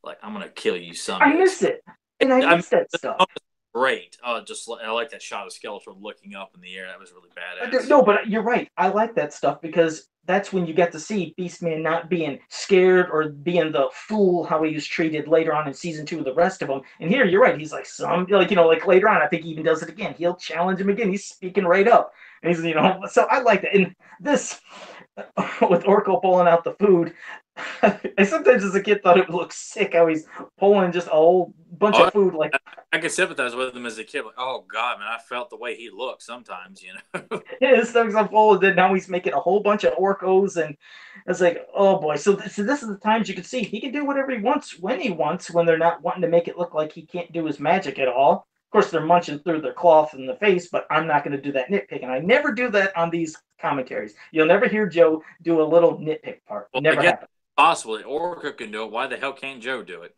like I'm gonna kill you, son. I miss it, and I miss that stuff. Great. I like that shot of Skeletor looking up in the air. That was really badass. No, but you're right. I like that stuff because that's when you get to see Beastman not being scared or being the fool how he was treated later on in season 2 with the rest of them. And here, you're right. He's like like later on, I think he even does it again. He'll challenge him again. He's speaking right up. And he's, so I like that. And this, with Orko pulling out the food, I sometimes as a kid thought it looked sick how he's pulling just a whole bunch of food. Like I could sympathize with him as a kid. Like, oh God, man, I felt the way he looked sometimes, Yeah, his stomach's all full, and then now he's making a whole bunch of Orcos, and It's like, oh boy. So this is the times you can see he can do whatever he wants when he wants, when they're not wanting to make it look like he can't do his magic at all. Of course, they're munching through their cloth in the face, but I'm not going to do that nitpick. And I never do that on these commentaries. You'll never hear Joe do a little nitpick part. Well, I Never guess happens. possibly Orca can do it. Why the hell can't Joe do it?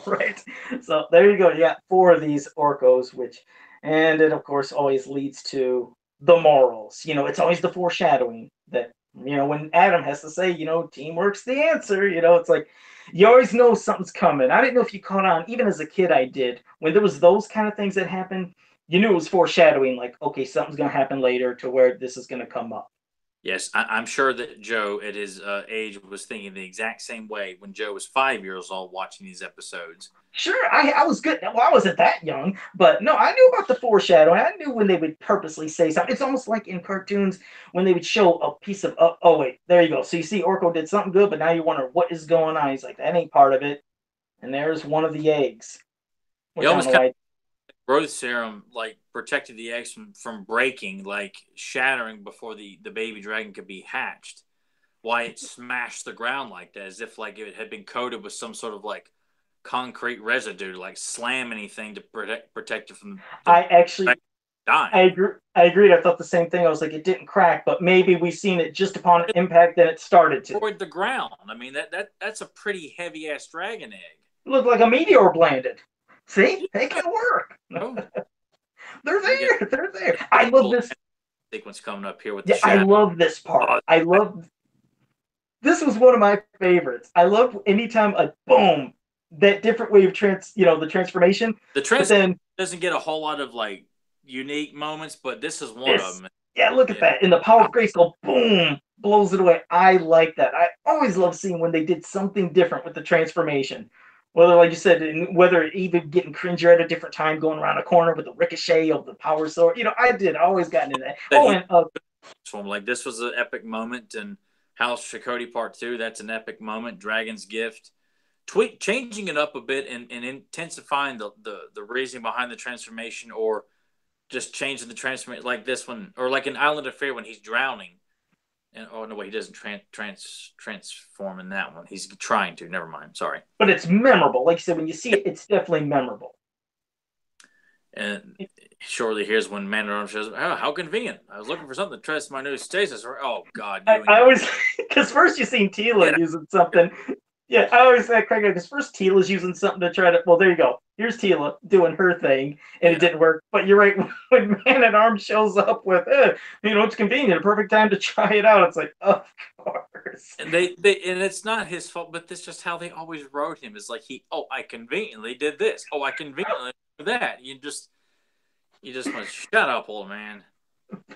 Right. So there you go. You got four of these Orcos, which, and it of course always leads to the morals. It's always the foreshadowing that, when Adam has to say, teamwork's the answer, it's like you always know something's coming. I didn't know if you caught on, even as a kid, I did. When there was those kind of things that happened, you knew it was foreshadowing, like, okay, something's going to happen later to where this is going to come up. Yes, I'm sure that Joe, at his age, was thinking the exact same way when Joe was 5 years old watching these episodes. Sure, I was good. Well, I wasn't that young, but no, I knew about the foreshadowing. I knew when they would purposely say something. It's almost like in cartoons when they would show a piece of. Oh wait, there you go. So you see, Orko did something good, but now you wonder what is going on. He's like, that ain't part of it. And there's one of the eggs. He almost kind of growth serum like protected the eggs from breaking, like shattering before the baby dragon could be hatched. Why it smashed the ground like that, as if like it had been coated with some sort of like concrete residue to like slam anything to protect it from. I actually dying. I agreed. I thought the same thing. I was like, it didn't crack, but maybe we seen it just upon impact that it started to. Destroyed the ground. I mean that's a pretty heavy ass dragon egg. It looked like a meteor landed. See, they can work. Oh. They're there. They're there. I love this sequence coming up here with the I love this part. I love. This was one of my favorites. I love anytime a boom, that different way of the transformation. The transformation doesn't get a whole lot of like unique moments, but this is one of them. Yeah, look at that. In the power of Grayskull, boom, blows it away. I like that. I always love seeing when they did something different with the transformation. Whether, like you said, whether even getting Cringer at a different time, going around a corner with the ricochet of the power sword. I always got into that. Like this was an epic moment, and House Shakoti Part 2, that's an epic moment. Dragon's Gift. Changing it up a bit and intensifying the reasoning behind the transformation, or just changing the transformation like this one, or like in Island of Fear when he's drowning. And no way, he doesn't transform in that one. He's trying to. Never mind. Sorry. But it's memorable. Like you said, when you see it, it's definitely memorable. And shortly, here's when Man-at-Arms says, "Oh, how convenient! I was looking for something to test my new stasis." Oh God! I always, because first you seen Teela using something. Yeah, I always say crack because first Teela's using something to try to. Well, there you go. Here's Teela doing her thing, and it didn't work. But you're right. When Man-at-Arms shows up with, it's convenient, a perfect time to try it out. It's like, of course. And they and it's not his fault, but that's just how they always wrote him. Is like I conveniently did this. Oh, I conveniently did that. You just want to shut up, old man.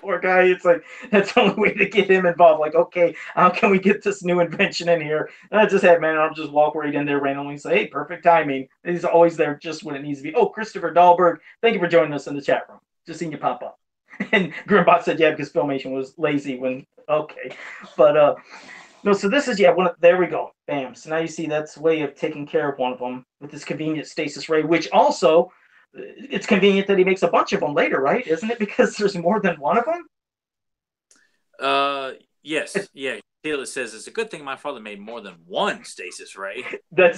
Poor guy. It's like that's the only way to get him involved. Like, okay, how can we get this new invention in here? And I just had Man-at-Arms just walk right in there randomly and say, hey, perfect timing. And he's always there just when it needs to be. Oh, Christopher Dahlberg, thank you for joining us in the chat room. Just seen you pop up. And Grimbot said, yeah, because Filmation was lazy when okay. But no, so this is there we go. Bam. So now you see that's a way of taking care of one of them with this convenient stasis ray, which also it's convenient that he makes a bunch of them later, right? Isn't it? Because there's more than one of them? Yes. Yeah. Taylor says it's a good thing my father made more than one stasis ray. That's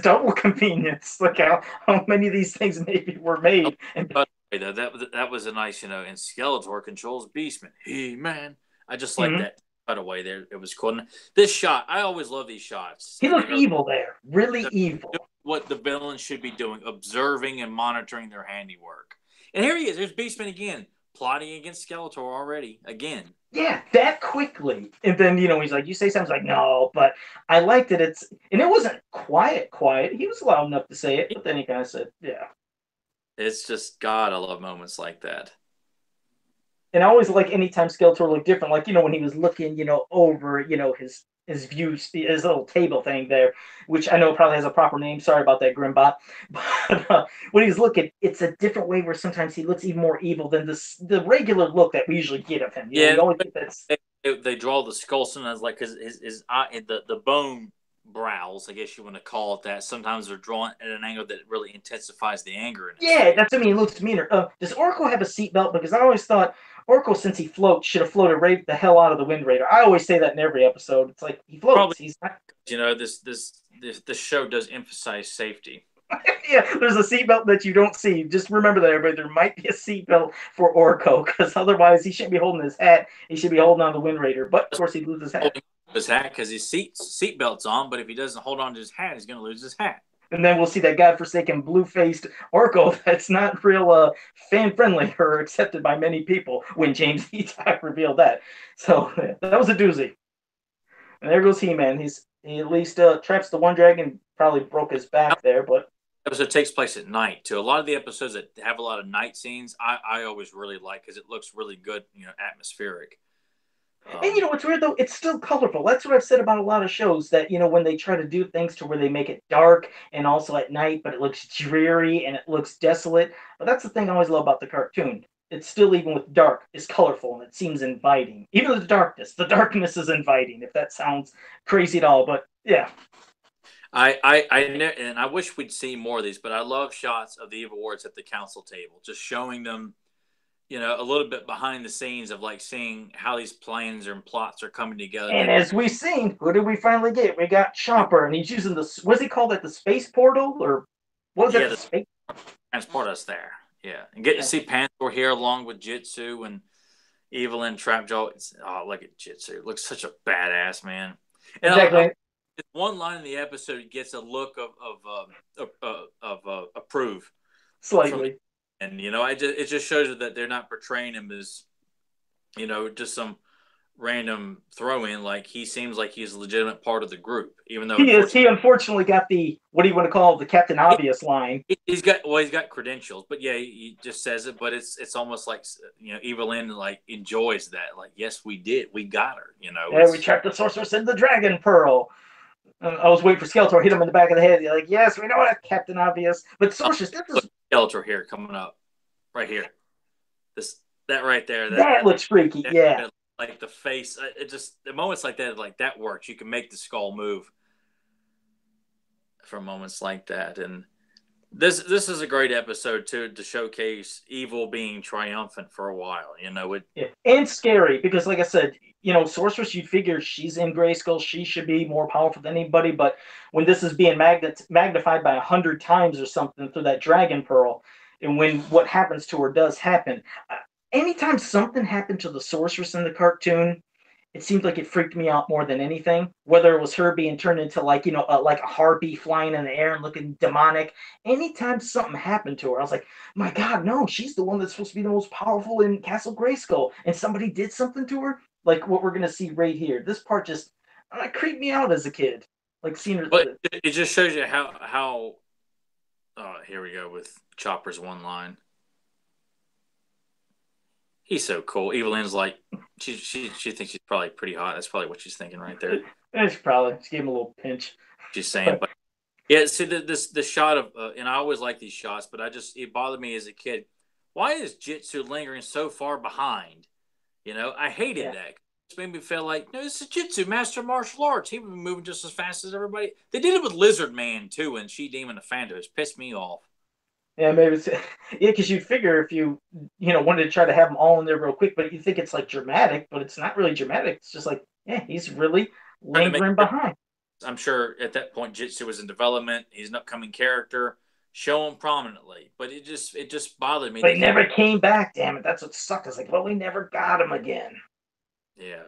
double convenience. Look how many of these things maybe were made. But that was a nice, and Skeletor controls Beastman. Hey man, I just like that cut away there. It was cool. And this shot, I always love these shots. He looked evil there, really evil. What the villain should be doing, observing and monitoring their handiwork. And here he is. There's Beastman again, plotting against Skeletor already again. Yeah, that quickly. And then, he's like, you say something, like, no, but I liked it. And it wasn't quiet. He was loud enough to say it, but then he kind of said, yeah. It's just, God, I love moments like that. And I always like anytime Skeletor looked different, like, when he was looking, over, his view, his little table thing there, which I know probably has a proper name. Sorry about that, Grimbot. But when he's looking, it's a different way where sometimes he looks even more evil than the regular look that we usually get of him. You always get that. They draw the Skullson as like his eye, the bone brows, I guess you want to call it that. Sometimes they're drawn at an angle that really intensifies the anger. Yeah, that's what I mean. It looks meaner. Does Orko have a seatbelt? Because I always thought Oracle, since he floats, should have floated right the hell out of the Wind Raider. I always say that in every episode. It's like he Probably, floats. He's not. this show does emphasize safety. Yeah, there's a seatbelt that you don't see. Just remember that, everybody. There might be a seatbelt for Orko, because otherwise he shouldn't be holding his hat. He should be holding on the Wind Raider. But of course, he'd lose his hat. His hat because his seatbelt's on. But if he doesn't hold on to his hat, he's going to lose his hat. And then we'll see that godforsaken blue-faced Orko that's not real fan-friendly or accepted by many people when James Etok revealed that. So that was a doozy. And there goes He-Man. He at least traps the one dragon. Probably broke his back there, but episode takes place at night too. A lot of the episodes that have a lot of night scenes, I always really like because it looks really good, atmospheric. And what's weird though, it's still colorful. That's what I've said about a lot of shows, that when they try to do things to where they make it dark and also at night, but it looks dreary and it looks desolate. But that's the thing I always love about the cartoon. It's still, even with dark, is colorful and it seems inviting. Even the darkness is inviting, if that sounds crazy at all. But yeah. And I wish we'd see more of these, but I love shots of the Evil Wards at the council table, just showing them, a little bit behind the scenes of like seeing how these plans and plots are coming together. And as we've seen, who did we finally get? We got Chopper, and he's using what's he called, the space portal, or what was it? The space transport us there. Yeah, and getting to see Panther here along with Jitsu and Evelyn Trapjaw. Look at Jitsu. Looks such a badass, man. And exactly. One line in the episode gets a look of approve slightly. And it just shows you that they're not portraying him as, just some random throw-in. Like, he seems like he's a legitimate part of the group, even though he is. He unfortunately got the, what do you want to call it, the Captain Obvious line. He's got credentials, but yeah, he just says it. But it's almost like Evelyn like enjoys that. Like, yes, we did, we got her. Yeah, we trapped the sorceress in the Dragon Pearl. I was waiting for Skeletor, hit him in the back of the head. You're like, yes, we know that, Captain Obvious. But sorceress, this is Skeletor here coming up, right here. That right there. That looks freaky. Yeah, like the face. It just, the moments like that works. You can make the skull move for moments like that. And this is a great episode too, to showcase evil being triumphant for a while. And scary, because like I said, sorceress, you'd figure she's in Grayskull, she should be more powerful than anybody. But when this is being magnified by 100 times or something through that Dragon Pearl, and when what happens to her does happen, anytime something happened to the sorceress in the cartoon, it seemed like it freaked me out more than anything. Whether it was her being turned into like a harpy flying in the air and looking demonic. Anytime something happened to her, I was like, my God, no, she's the one that's supposed to be the most powerful in Castle Grayskull, and somebody did something to her. Like what we're gonna see right here. This part just creeped me out as a kid. Like seeing her. But it just shows you how. Here we go with Chopper's one line. He's so cool. Evelyn's like, she thinks she's probably pretty hot. That's probably what she's thinking right there. It's probably just gave him a little pinch. She's saying, but yeah. See the shot of, and I always like these shots, but it bothered me as a kid. Why is Jitsu lingering so far behind? I hated that. It made me feel like, no, this is Jitsu, master of martial arts. He would be moving just as fast as everybody. They did it with Lizard Man too, and She Demon the Phantom. It's pissed me off. Yeah, maybe it's because you'd figure if you wanted to try to have them all in there real quick, but you think it's like dramatic, but it's not really dramatic. It's just like, yeah, he's really lingering behind. I'm sure at that point Jitsu was in development. He's an upcoming character. Show him prominently, but it just bothered me. But he never came back. Damn it, that's what sucked. I was like, well, we never got him again. Yeah.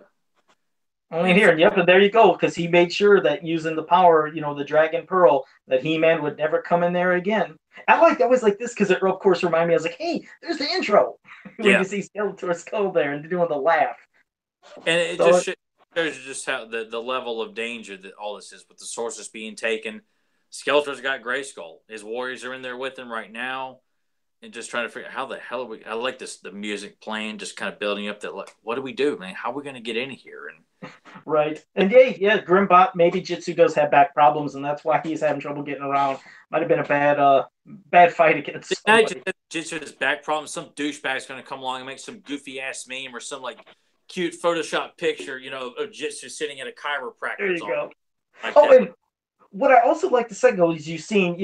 Only here, yep, and there you go, because he made sure that using the power, the Dragon Pearl, that He-Man would never come in there again. I always like this because it, of course, reminded me. I was like, hey, there's the intro. When you see Skeletor's skull there and doing the laugh. And it just shows you just how the level of danger that all this is, with the sorceress being taken. Skeletor's got Grayskull. His warriors are in there with him right now, and just trying to figure out how the hell are we. I like the music playing, just kind of building up that, like, what do we do, man? How are we going to get in here? And right. And yeah, Grimbot, maybe Jitsu does have back problems, and that's why he's having trouble getting around. Might have been a bad fight against somebody. Jitsu has back problems. Some douchebag's going to come along and make some goofy ass meme or some like cute Photoshop picture, of Jitsu sitting at a chiropractor. There you go. And what I also like to say, though, is you've seen,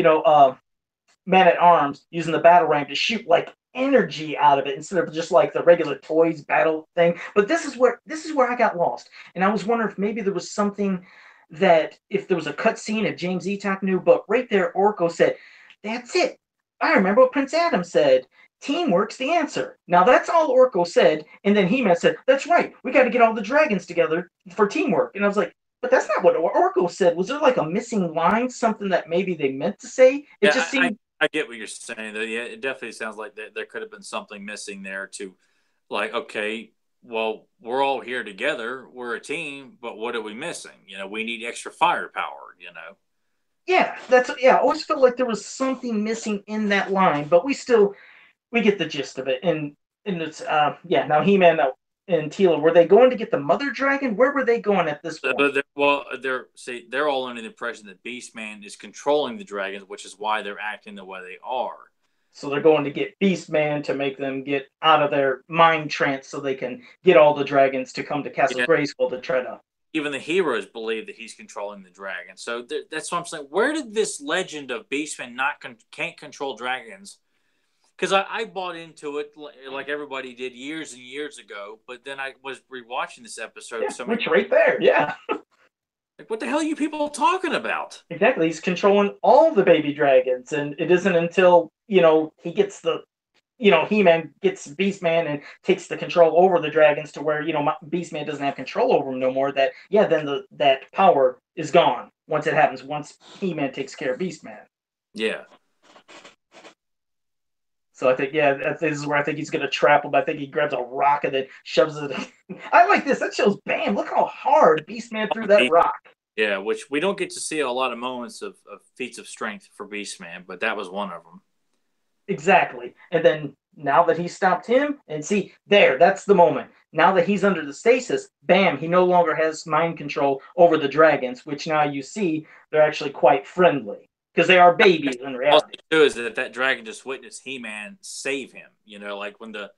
Man at Arms using the battle ram to shoot like energy out of it instead of just like the regular toys battle thing. But this is where I got lost, and I was wondering if maybe there was something that if there was a cut scene if James Etok knew, but right there Orko said, "That's it. I remember what Prince Adam said. Teamwork's the answer." Now that's all Orko said, and then He-Man said, "That's right. We got to get all the dragons together for teamwork." And I was like, "But that's not what Orko said." Was there like a missing line, something that maybe they meant to say? It Yeah, just seemed I get what you're saying. Though. Yeah, it definitely sounds like there could have been something missing there to, like, okay, well, we're all here together, we're a team, but what are we missing? We need extra firepower. I always felt like there was something missing in that line, but we get the gist of it. And it's now He-Man and Teela, were they going to get the mother dragon? Where were they going at this point? They're all under the impression that Beastman is controlling the dragons, which is why they're acting the way they are. So they're going to get Beastman to make them get out of their mind trance so they can get all the dragons to come to Castle Grayskull to try to. Even the heroes believe that he's controlling the dragon. So that's what I'm saying. Where did this legend of Beastman can't control dragons? Because I bought into it like everybody did years and years ago, but then I was rewatching this episode. Which right there, yeah. Like, what the hell are you people talking about? Exactly, he's controlling all the baby dragons, and it isn't until he gets He-Man gets Beastman and takes the control over the dragons to where Beastman doesn't have control over them no more. Then that power is gone once it happens. Once He-Man takes care of Beastman. Yeah. So I think, this is where I think he's going to trap him. I think he grabs a rock and then shoves it. I like this. That shows, bam, look how hard Beastman threw that rock. Yeah, which we don't get to see a lot of moments of feats of strength for Beastman, but that was one of them. Exactly. And then now that he stopped him, and see, that's the moment. Now that he's under the stasis, bam, he no longer has mind control over the dragons, which now you see they're actually quite friendly. Because they are babies in reality. Too is that dragon just witnessed He-Man save him. Like when the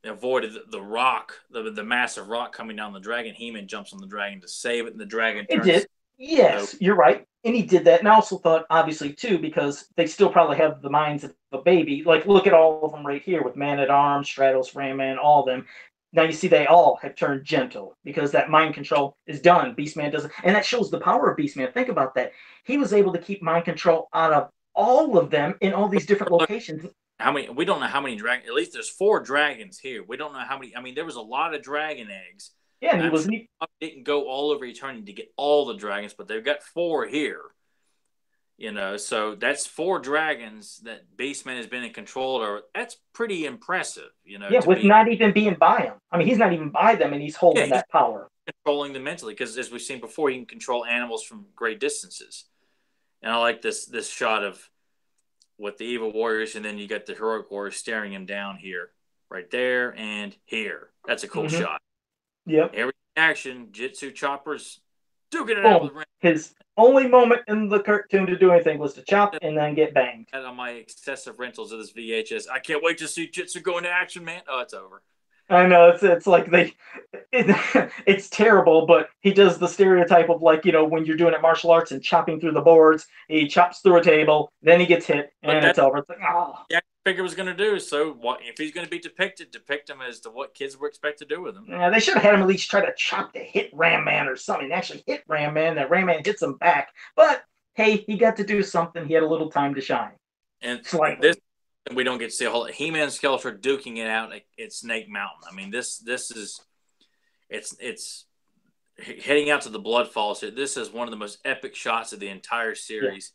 avoided the rock, the massive rock coming down the dragon. He-Man jumps on the dragon to save it, and the dragon turns. It did. Yes, you're right. And he did that. And I also thought, obviously, too, because they still probably have the minds of a baby. Like, look at all of them right here with Man-at-Arms, Stratos, Ram-Man, all of them. Now you see they all have turned gentle because that mind control is done. Beastman doesn't, and that shows the power of Beastman. Think about that. He was able to keep mind control out of all of them in all these different locations. How many? We don't know how many dragons. At least there's 4 dragons here. We don't know how many. I mean, there was a lot of dragon eggs. Yeah, and he didn't go all over Eternity to get all the dragons, but they've got 4 here. So that's 4 dragons that Beastman has been in control of. That's pretty impressive, with not even being by him. I mean, he's not even by them, and he's holding that power. Controlling them mentally, because as we've seen before, he can control animals from great distances. And I like this shot of with the evil warriors, and then you got the heroic warriors staring him down here, right there, and here. That's a cool shot. Yep. Every action, Jitsu Choppers duking it out with Ram. His only moment in the cartoon to do anything was to chop and then get banged. On my excessive rentals of this VHS, I can't wait to see Jitsu go into action, man. Oh, it's over. I know it's like it's terrible, but he does the stereotype of when you're doing it martial arts and chopping through the boards. He chops through a table, then he gets hit, and it's over. It's like, yeah, I figured was going to do. So what if he's going to be depicted? Depict him as to what kids were expected to do with him. Yeah, they should have had him at least try to chop to hit Ram-Man or something. Actually hit Ram-Man, that Ram-Man hits him back. But hey, he got to do something. He had a little time to shine. And slightly. We don't get to see a whole He-Man Skeletor duking it out at Snake Mountain. I mean, this is it's heading out to the Blood Falls. This is one of the most epic shots of the entire series.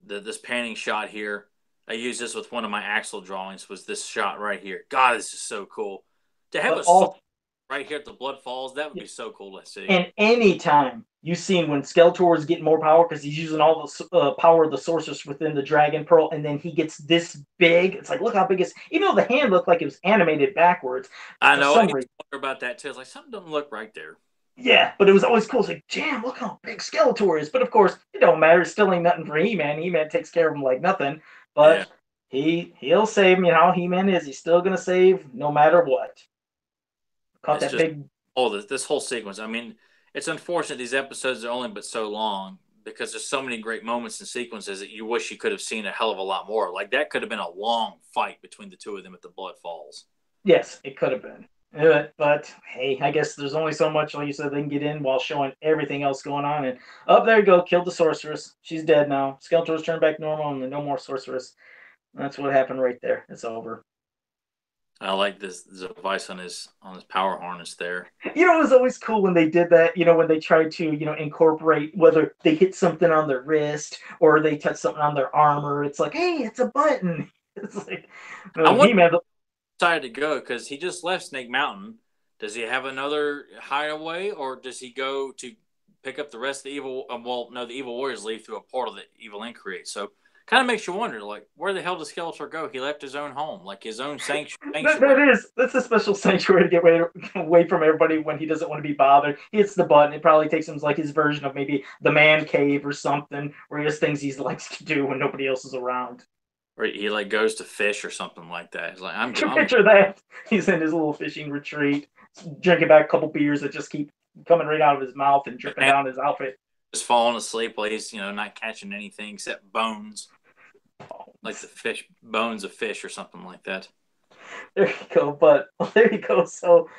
Yeah. This panning shot here, I used this with one of my Axel drawings. Was this shot right here? God, this is so cool to have right here at the Blood Falls. That would be so cool to see. And anytime you've seen when Skeletor is getting more power because he's using all the power of the sorceress within the Dragon Pearl, and then he gets this big. It's like, look how big it's. Even though the hand looked like it was animated backwards. I know. I wonder about that too. It's like something doesn't look right there. Yeah, but it was always cool. It's like, damn, look how big Skeletor is. But of course, it don't matter. It still ain't nothing for He-Man. He-Man takes care of him like nothing. But he'll save him. You know how He-Man is. He's still gonna save no matter what. Caught that big. Oh, this whole sequence. I mean, it's unfortunate these episodes are only but so long because there's so many great moments and sequences that you wish you could have seen a hell of a lot more. Like that could have been a long fight between the two of them at the Blood Falls. Yes, it could have been. But hey, I guess there's only so much, like you said, they can get in while showing everything else going on. And up there you go, killed the sorceress. She's dead now. Skeletor's turned back normal, and no more sorceress. That's what happened right there. It's over. I like this device on his power harness there. You know, it was always cool when they did that. You know, when they tried to, incorporate whether they hit something on their wrist or they touch something on their armor. It's like, hey, it's a button. It's like, He-Man. Decided to go because he just left Snake Mountain. Does he have another hideaway, or does he go to pick up the rest of the evil? Well, no, the evil warriors leave through a portal that Evil Inc creates. So, kind of makes you wonder, like, where the hell does Skeletor go? He left his own home, like his own sanctuary. That's a special sanctuary to get away from everybody when he doesn't want to be bothered. He hits the button. It probably takes him like his version of maybe the man cave or something, where he has things he likes to do when nobody else is around. Or he like goes to fish or something like that. He's like, Picture that. He's in his little fishing retreat, drinking back a couple beers that just keep coming right out of his mouth and dripping down his outfit. Just falling asleep while he's not catching anything except bones, like the fish bones of fish or something like that. There you go. But there you go. So,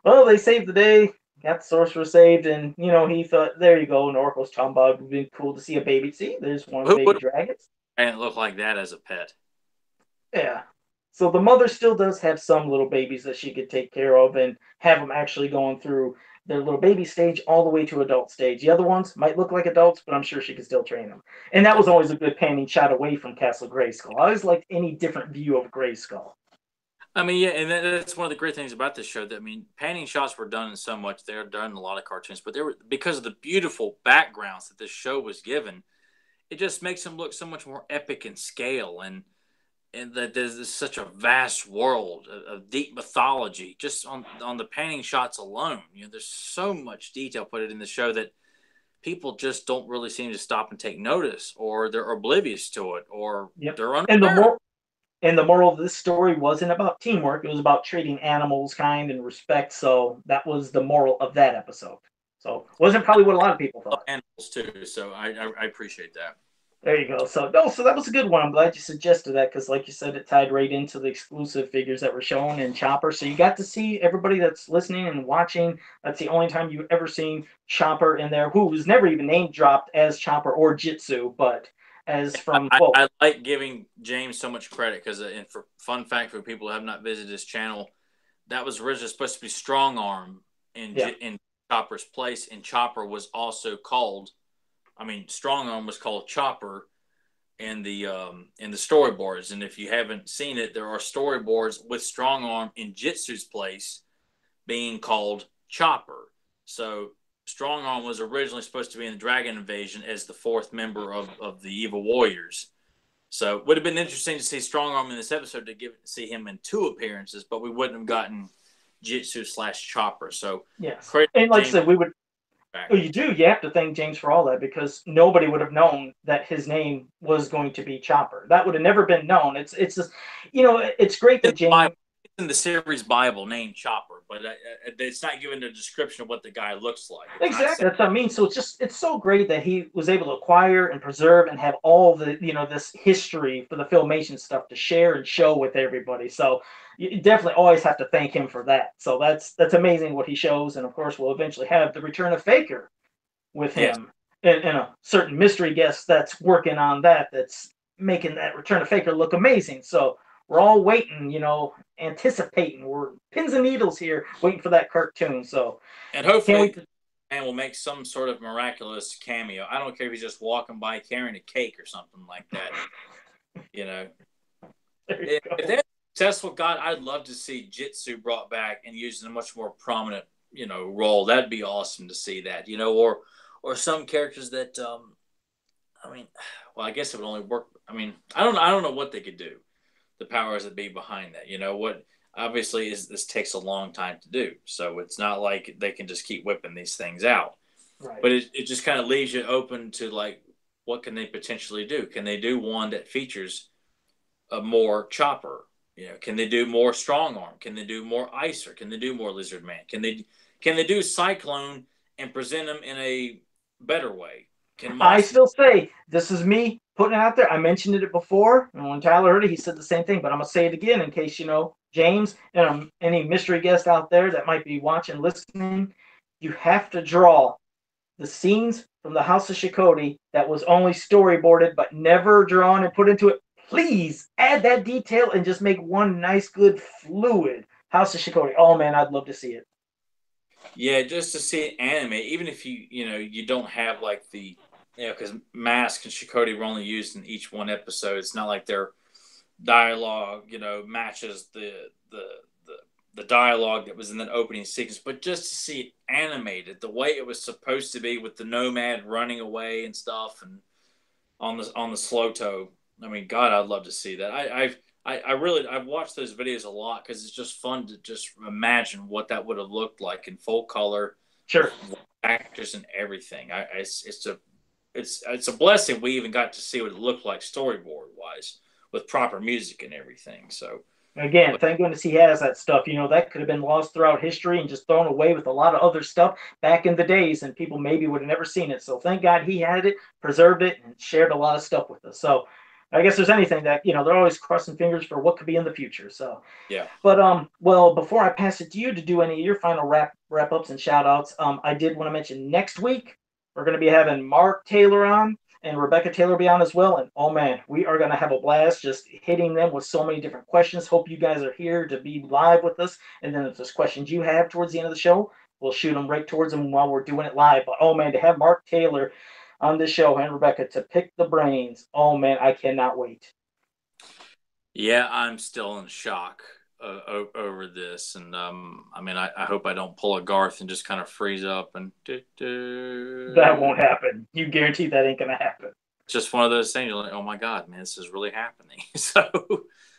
well, they saved the day. Got the sorcerer saved, and he thought, there you go. And Orko's talking about it would be cool to see a baby. See, there's one of the baby dragons. And it looked like that as a pet. Yeah. So the mother still does have some little babies that she could take care of and have them actually going through their little baby stage all the way to adult stage. The other ones might look like adults, but I'm sure she could still train them. And that was always a good panning shot away from Castle Grayskull. I always liked any different view of Grayskull. I mean, yeah, and that's one of the great things about this show. That panning shots were done in so much. They're done in a lot of cartoons, but they were because of the beautiful backgrounds that this show was given. It just makes them look so much more epic in scale, and that there's such a vast world of deep mythology just on the panning shots alone. There's so much detail put in the show that people just don't really seem to stop and take notice, or they're oblivious to it, or they're unaware. And the moral of this story wasn't about teamwork; it was about treating animals kind and respect. So that was the moral of that episode. So it wasn't probably what a lot of people thought. Animals too, so I appreciate that. There you go. So that was a good one. I'm glad you suggested that because, like you said, it tied right into the exclusive figures that were shown in Chopper. So you got to see everybody that's listening and watching. That's the only time you've ever seen Chopper in there, who was never even name dropped as Chopper or Jitsu, but as from. I like giving James so much credit because, and for fun fact for people who have not visited his channel, that was originally supposed to be Strong Arm in Chopper's place, and Chopper was also called. Strong Arm was called Chopper in the storyboards, and if you haven't seen it, there are storyboards with Strong Arm in Jitsu's place being called Chopper. So Strong Arm was originally supposed to be in the Dragon Invasion as the fourth member of the Evil Warriors. So it would have been interesting to see Strong Arm in this episode to see him in 2 appearances, but we wouldn't have gotten Jitsu/Chopper. So yes, and like I said, we would. Well, you have to thank James for all that because nobody would have known that his name was going to be Chopper. That would have never been known. It's just, it's great that James in the series Bible named Chopper, but it's not given a description of what the guy looks like. Exactly, that's what I mean. So it's so great that he was able to acquire and preserve and have all the this history for the Filmation stuff to share and show with everybody. So you definitely always have to thank him for that. So that's amazing what he shows, and of course we'll eventually have the return of Faker with him and a certain mystery guest that's working on that's making that return of Faker look amazing. So we're all waiting, anticipating. We're pins and needles here, waiting for that cartoon. So, and hopefully, and will make some sort of miraculous cameo. I don't care if he's just walking by carrying a cake or something like that. If that's successful, God, I'd love to see Jitsu brought back and used in a much more prominent, role. That'd be awesome to see that. Or some characters that, I guess it would only work. I don't know what they could do. The powers that be behind that, what obviously is this takes a long time to do, so it's not like they can just keep whipping these things out. Right. But it just kind of leaves you open to like, what can they potentially do? Can they do one that features a more Chopper? Can they do more Strong Arm? Can they do more Icer? Can they do more Lizard Man? Can they do Cyclone and present them in a better way? Ken I Moss. still say this is me putting it out there. I mentioned it before, and when Tyler heard it, he said the same thing. But I'm gonna say it again in case James and any mystery guest out there that might be watching, listening. You have to draw the scenes from the House of Shakoti that was only storyboarded but never drawn and put into it. Please add that detail and just make one nice, good, fluid House of Shakoti. Oh man, I'd love to see it. Yeah, just to see it animate, even if you don't have like because Mask and Chakotay were only used in each one episode. It's not like their dialogue, matches the the dialogue that was in that opening sequence, but just to see it animated the way it was supposed to be with the nomad running away and stuff, and on the slow toe. I mean, God, I'd love to see that. I've watched those videos a lot because it's just fun to just imagine what that would have looked like in full color with Sure. actors and everything. It's a blessing we even got to see what it looked like storyboard wise with proper music and everything. So Again, thank goodness he has that stuff. That could have been lost throughout history and just thrown away with a lot of other stuff back in the days, and people maybe would have never seen it. So thank God he had it, preserved it, and shared a lot of stuff with us. So I guess there's anything that they're always crossing fingers for what could be in the future. So, yeah. but well, before I pass it to you to do any of your final wrap ups and shout outs, I did want to mention next week we're going to be having Mark Taylor on and Rebecca Taylor be on as well. And oh man, we are going to have a blast just hitting them with so many different questions. Hope you guys are here to be live with us. And then if there's questions you have towards the end of the show, we'll shoot them right towards them while we're doing it live. But oh man, to have Mark Taylor on this show and Rebecca to pick the brains, oh man, I cannot wait. Yeah, I'm still in shock over this, and I mean, I hope I don't pull a Garth and just kind of freeze up and. That won't happen. You guarantee that ain't gonna happen. Just one of those things. You're like, oh my God, man, this is really happening. So,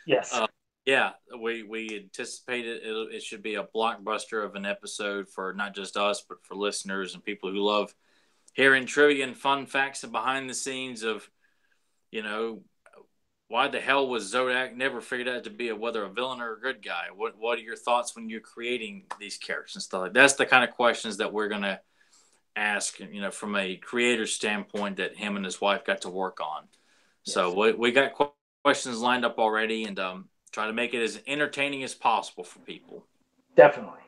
yes, yeah, we anticipate it. It should be a blockbuster of an episode for not just us, but for listeners and people who love hearing trivia and fun facts and behind the scenes of, you know, why the hell was Zodak never figured out to be whether a villain or a good guy? What are your thoughts when you're creating these characters and stuff like that? That's the kind of questions that we're gonna ask, from a creator standpoint that him and his wife got to work on. Yes. So we got questions lined up already, and try to make it as entertaining as possible for people. Definitely.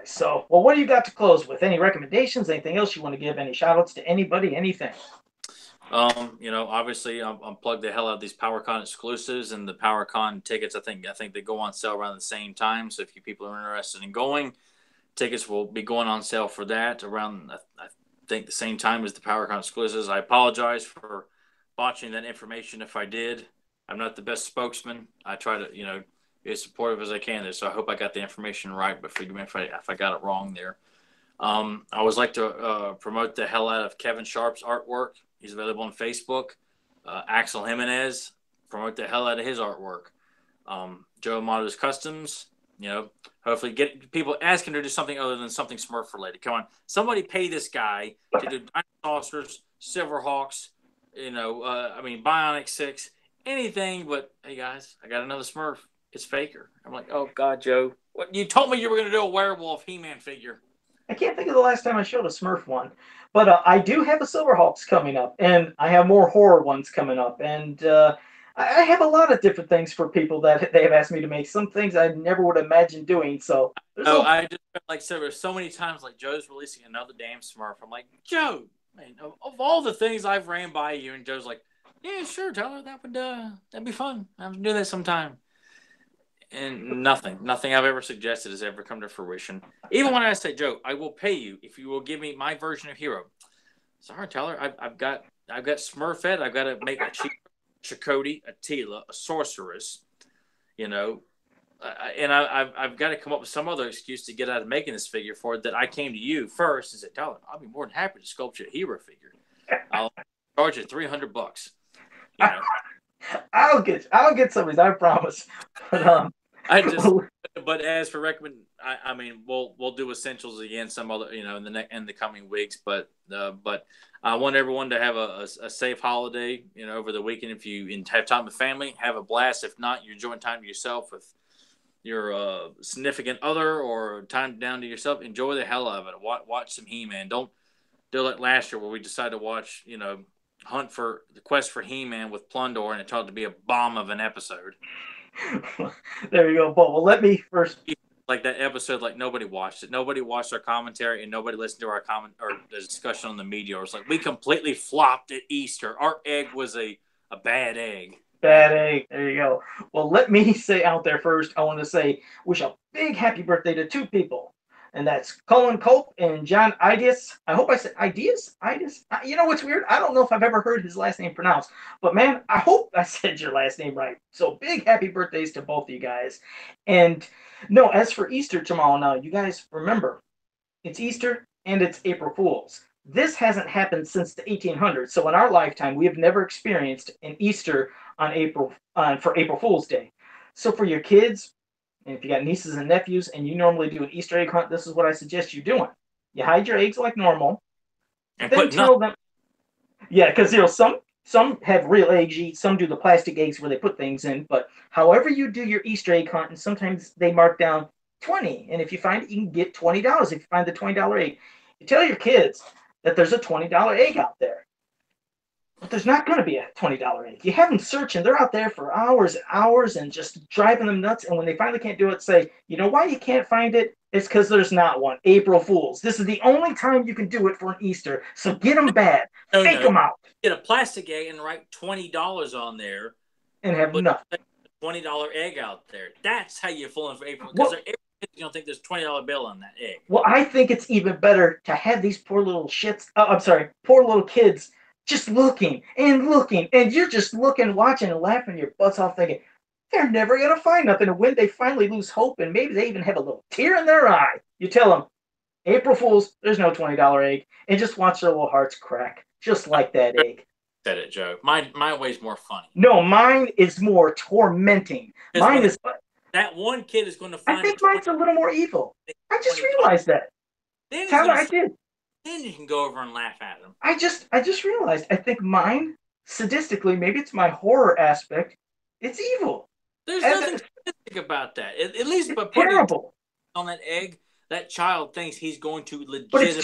So, well, what do you got to close with? Any recommendations? Anything else you want to give? Any shout outs to anybody? Anything? Obviously I'm plugged the hell out of these PowerCon exclusives and the PowerCon tickets. I think they go on sale around the same time. So if you people are interested in going, tickets will be going on sale for that around, I think, the same time as the PowerCon exclusives. I apologize for botching that information if I did. I'm not the best spokesman. I try to, be as supportive as I can there. So I hope I got the information right, but forgive me if I got it wrong there. I always like to promote the hell out of Kevin Sharp's artwork. He's available on Facebook. Axel Jimenez, promote the hell out of his artwork. Joe Amato's Customs, hopefully get people asking to do something other than something Smurf related. Come on, somebody pay this guy to do Dinosaurs, Silverhawks, Bionic 6, anything but, hey guys, I got another Smurf. It's Faker. I'm like, oh God, Joe. What, you told me you were going to do a werewolf He-Man figure. I can't think of the last time I showed a Smurf one, but I do have a Silverhawks coming up, and I have more horror ones coming up, and I have a lot of different things for people that they have asked me to make. Some things I never would imagine doing. So, I just said so many times, like Joe's releasing another damn Smurf. I'm like, Joe, man, of all the things I've ran by you, and Joe's like, yeah, sure, Tyler, that'd be fun. I'm gonna do that sometime. And nothing I've ever suggested has ever come to fruition. Even when I say, Joe, I will pay you if you will give me my version of Hero. Sorry, Tyler, I've got Smurfette. I've got to make a Chakotay, a Teela, a Sorceress, and I've got to come up with some other excuse to get out of making this figure for it. That I came to you first and said, Tyler, I'll be more than happy to sculpt you a Hero figure. I'll charge you $300. I'll get some of these, I promise. But but as for recommend, I mean, we'll do essentials again some other, in the coming weeks. But I want everyone to have a safe holiday, over the weekend. If you have time with family, have a blast. If not, you're enjoying time to yourself with your significant other or time down to yourself. Enjoy the hell out of it. Watch some He-Man. do like last year where we decided to watch, Hunt for the Quest for He-Man with Plundor, and it turned out to be a bomb of an episode. There you go, Bo. Well, let me first. Like that episode, like nobody watched it. Nobody watched our commentary, and nobody listened to our comment or the discussion on the media. It was like we completely flopped at Easter. Our egg was a bad egg. Bad egg. There you go. Well, let me say out there first, I want to say wish a big happy birthday to two people. And that's Colin Culp and John Ideas. I hope I said Ideas? Ideas? You know what's weird? I don't know if I've ever heard his last name pronounced. But man, I hope I said your last name right. So big happy birthdays to both of you guys. And no, as for Easter tomorrow now, you guys remember, it's Easter and it's April Fool's. This hasn't happened since the 1800s. So in our lifetime, we have never experienced an Easter for April Fool's Day. So for your kids, and if you got nieces and nephews and you normally do an Easter egg hunt, this is what I suggest you doing. You hide your eggs like normal, And then tell them. Yeah, because some have real eggs. Some do the plastic eggs where they put things in. But however you do your Easter egg hunt, and sometimes they mark down 20, and if you find it, you can get $20 if you find the $20 egg. You tell your kids that there's a $20 egg out there. But there's not going to be a $20 egg. You have them searching. They're out there for hours and hours and just driving them nuts. And when they finally can't do it, say, you know why you can't find it? It's because there's not one. April Fools. This is the only time you can do it for an Easter. So get them bad. Fake them out. Get a plastic egg and write $20 on there. And have nothing. $20 egg out there. That's how you fool them for April. Because you don't think there's $20 bill on that egg. Well, I think it's even better to have these poor little poor little kids just looking, and you're just looking, watching, and laughing your butts off thinking, they're never going to find nothing. And when they finally lose hope, and maybe they even have a little tear in their eye, you tell them, April Fools, there's no $20 egg, and just watch their little hearts crack, just like that egg. Said it, Joe. My way's more funny. No, mine is more tormenting. Mine is... That one kid is going to find... I think mine's a little more evil. I just realized that. Tyler, I did. Then you can go over and laugh at them. I just realized. I think mine, sadistically, maybe it's my horror aspect. It's evil. There's nothing sadistic about that. At least, but terrible on that egg, that child thinks he's going to legit. But it's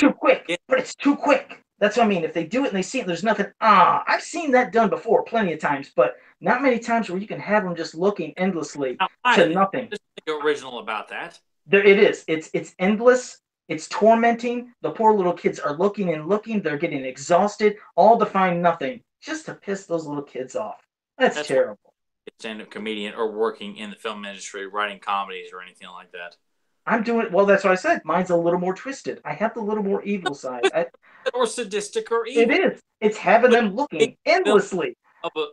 too quick. That's what I mean. If they do it and they see it, there's nothing. I've seen that done before, plenty of times, but not many times where you can have them just looking endlessly to nothing. There's nothing original about that. There it is. It's endless. It's tormenting. The poor little kids are looking and looking. They're getting exhausted, all to find nothing, just to piss those little kids off. That's terrible. Stand-up comedian or working in the film industry, writing comedies or anything like that. I'm doing well. That's what I said. Mine's a little more twisted. I have the little more evil side. Or sadistic or evil. It is. It's having them looking endlessly.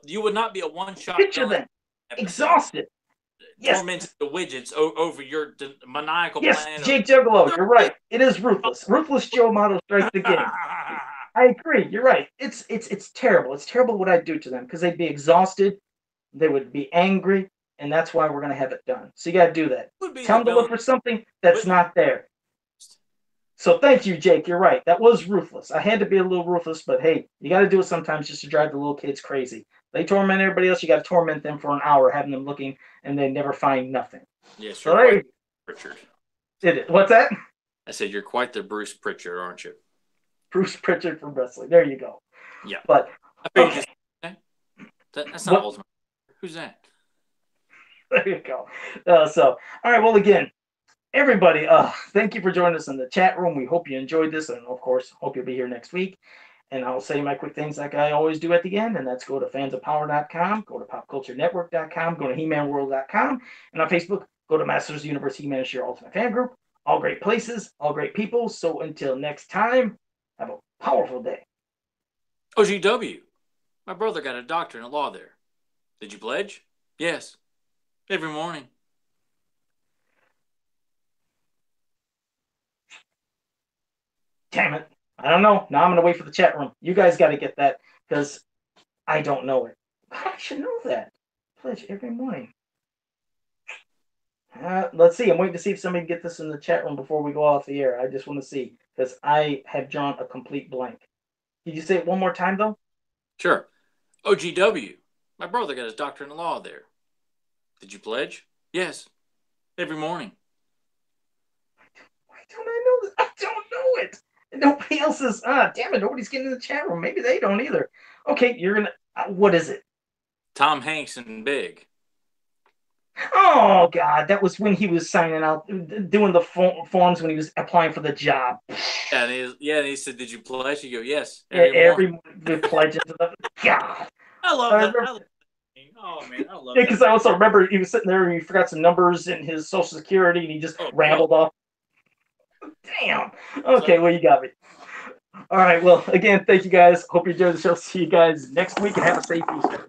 You would not be a one-shot. Picture them exhausted. Yes. Tormenting the widgets over your maniacal plan. Yes, Jake Juggalo, you're right. It is ruthless. Ruthless Joe Motto strikes again. I agree. You're right. It's terrible. It's terrible what I'd do to them because they'd be exhausted. They would be angry, and that's why we're going to have it done. So you got to do that. Tell them to look for something that's not there. So thank you, Jake. You're right. That was ruthless. I had to be a little ruthless, but hey, you got to do it sometimes just to drive the little kids crazy. They torment everybody else. You got to torment them for an hour, having them looking, and they never find nothing. Yes, so you're Pritchard. What's that? I said you're quite the Bruce Pritchard, aren't you? Bruce Pritchard from wrestling. There you go. Yeah. But okay. That's not Ultimate. Who's that? There you go. All right. Well, again, everybody, thank you for joining us in the chat room. We hope you enjoyed this, and of course, hope you'll be here next week. And I'll say my quick things like I always do at the end, and that's go to fansofpower.com, go to popculturenetwork.com, go to hemanworld.com, and on Facebook, go to Masters of the Universe He-Man is your ultimate fan group. All great places, all great people. So until next time, have a powerful day. OGW, my brother got a doctorate in law there. Did you pledge? Yes. Every morning. Damn it. I don't know. Now I'm going to wait for the chat room. You guys got to get that because I don't know it. I should know that. Pledge every morning. Let's see. I'm waiting to see if somebody can get this in the chat room before we go off the air. I just want to see because I have drawn a complete blank. Did you say it one more time, though? Sure. OGW. My brother got his doctorate in law there. Did you pledge? Yes. Every morning. Why don't I know this? I don't know it. Nobody else is. Damn it! Nobody's getting in the chat room. Maybe they don't either. Okay, you're gonna. What is it? Tom Hanks and Big. Oh God, that was when he was signing out, doing the forms when he was applying for the job. And he said, "Did you pledge?" You go, "Yes." Every pledge into the God. I love that. Oh man, I love that. Because I also remember he was sitting there and he forgot some numbers in his social security and he just rambled off. Damn. Okay, well, you got me. All right, well, again, thank you guys. Hope you enjoyed the show. See you guys next week and have a safe Easter.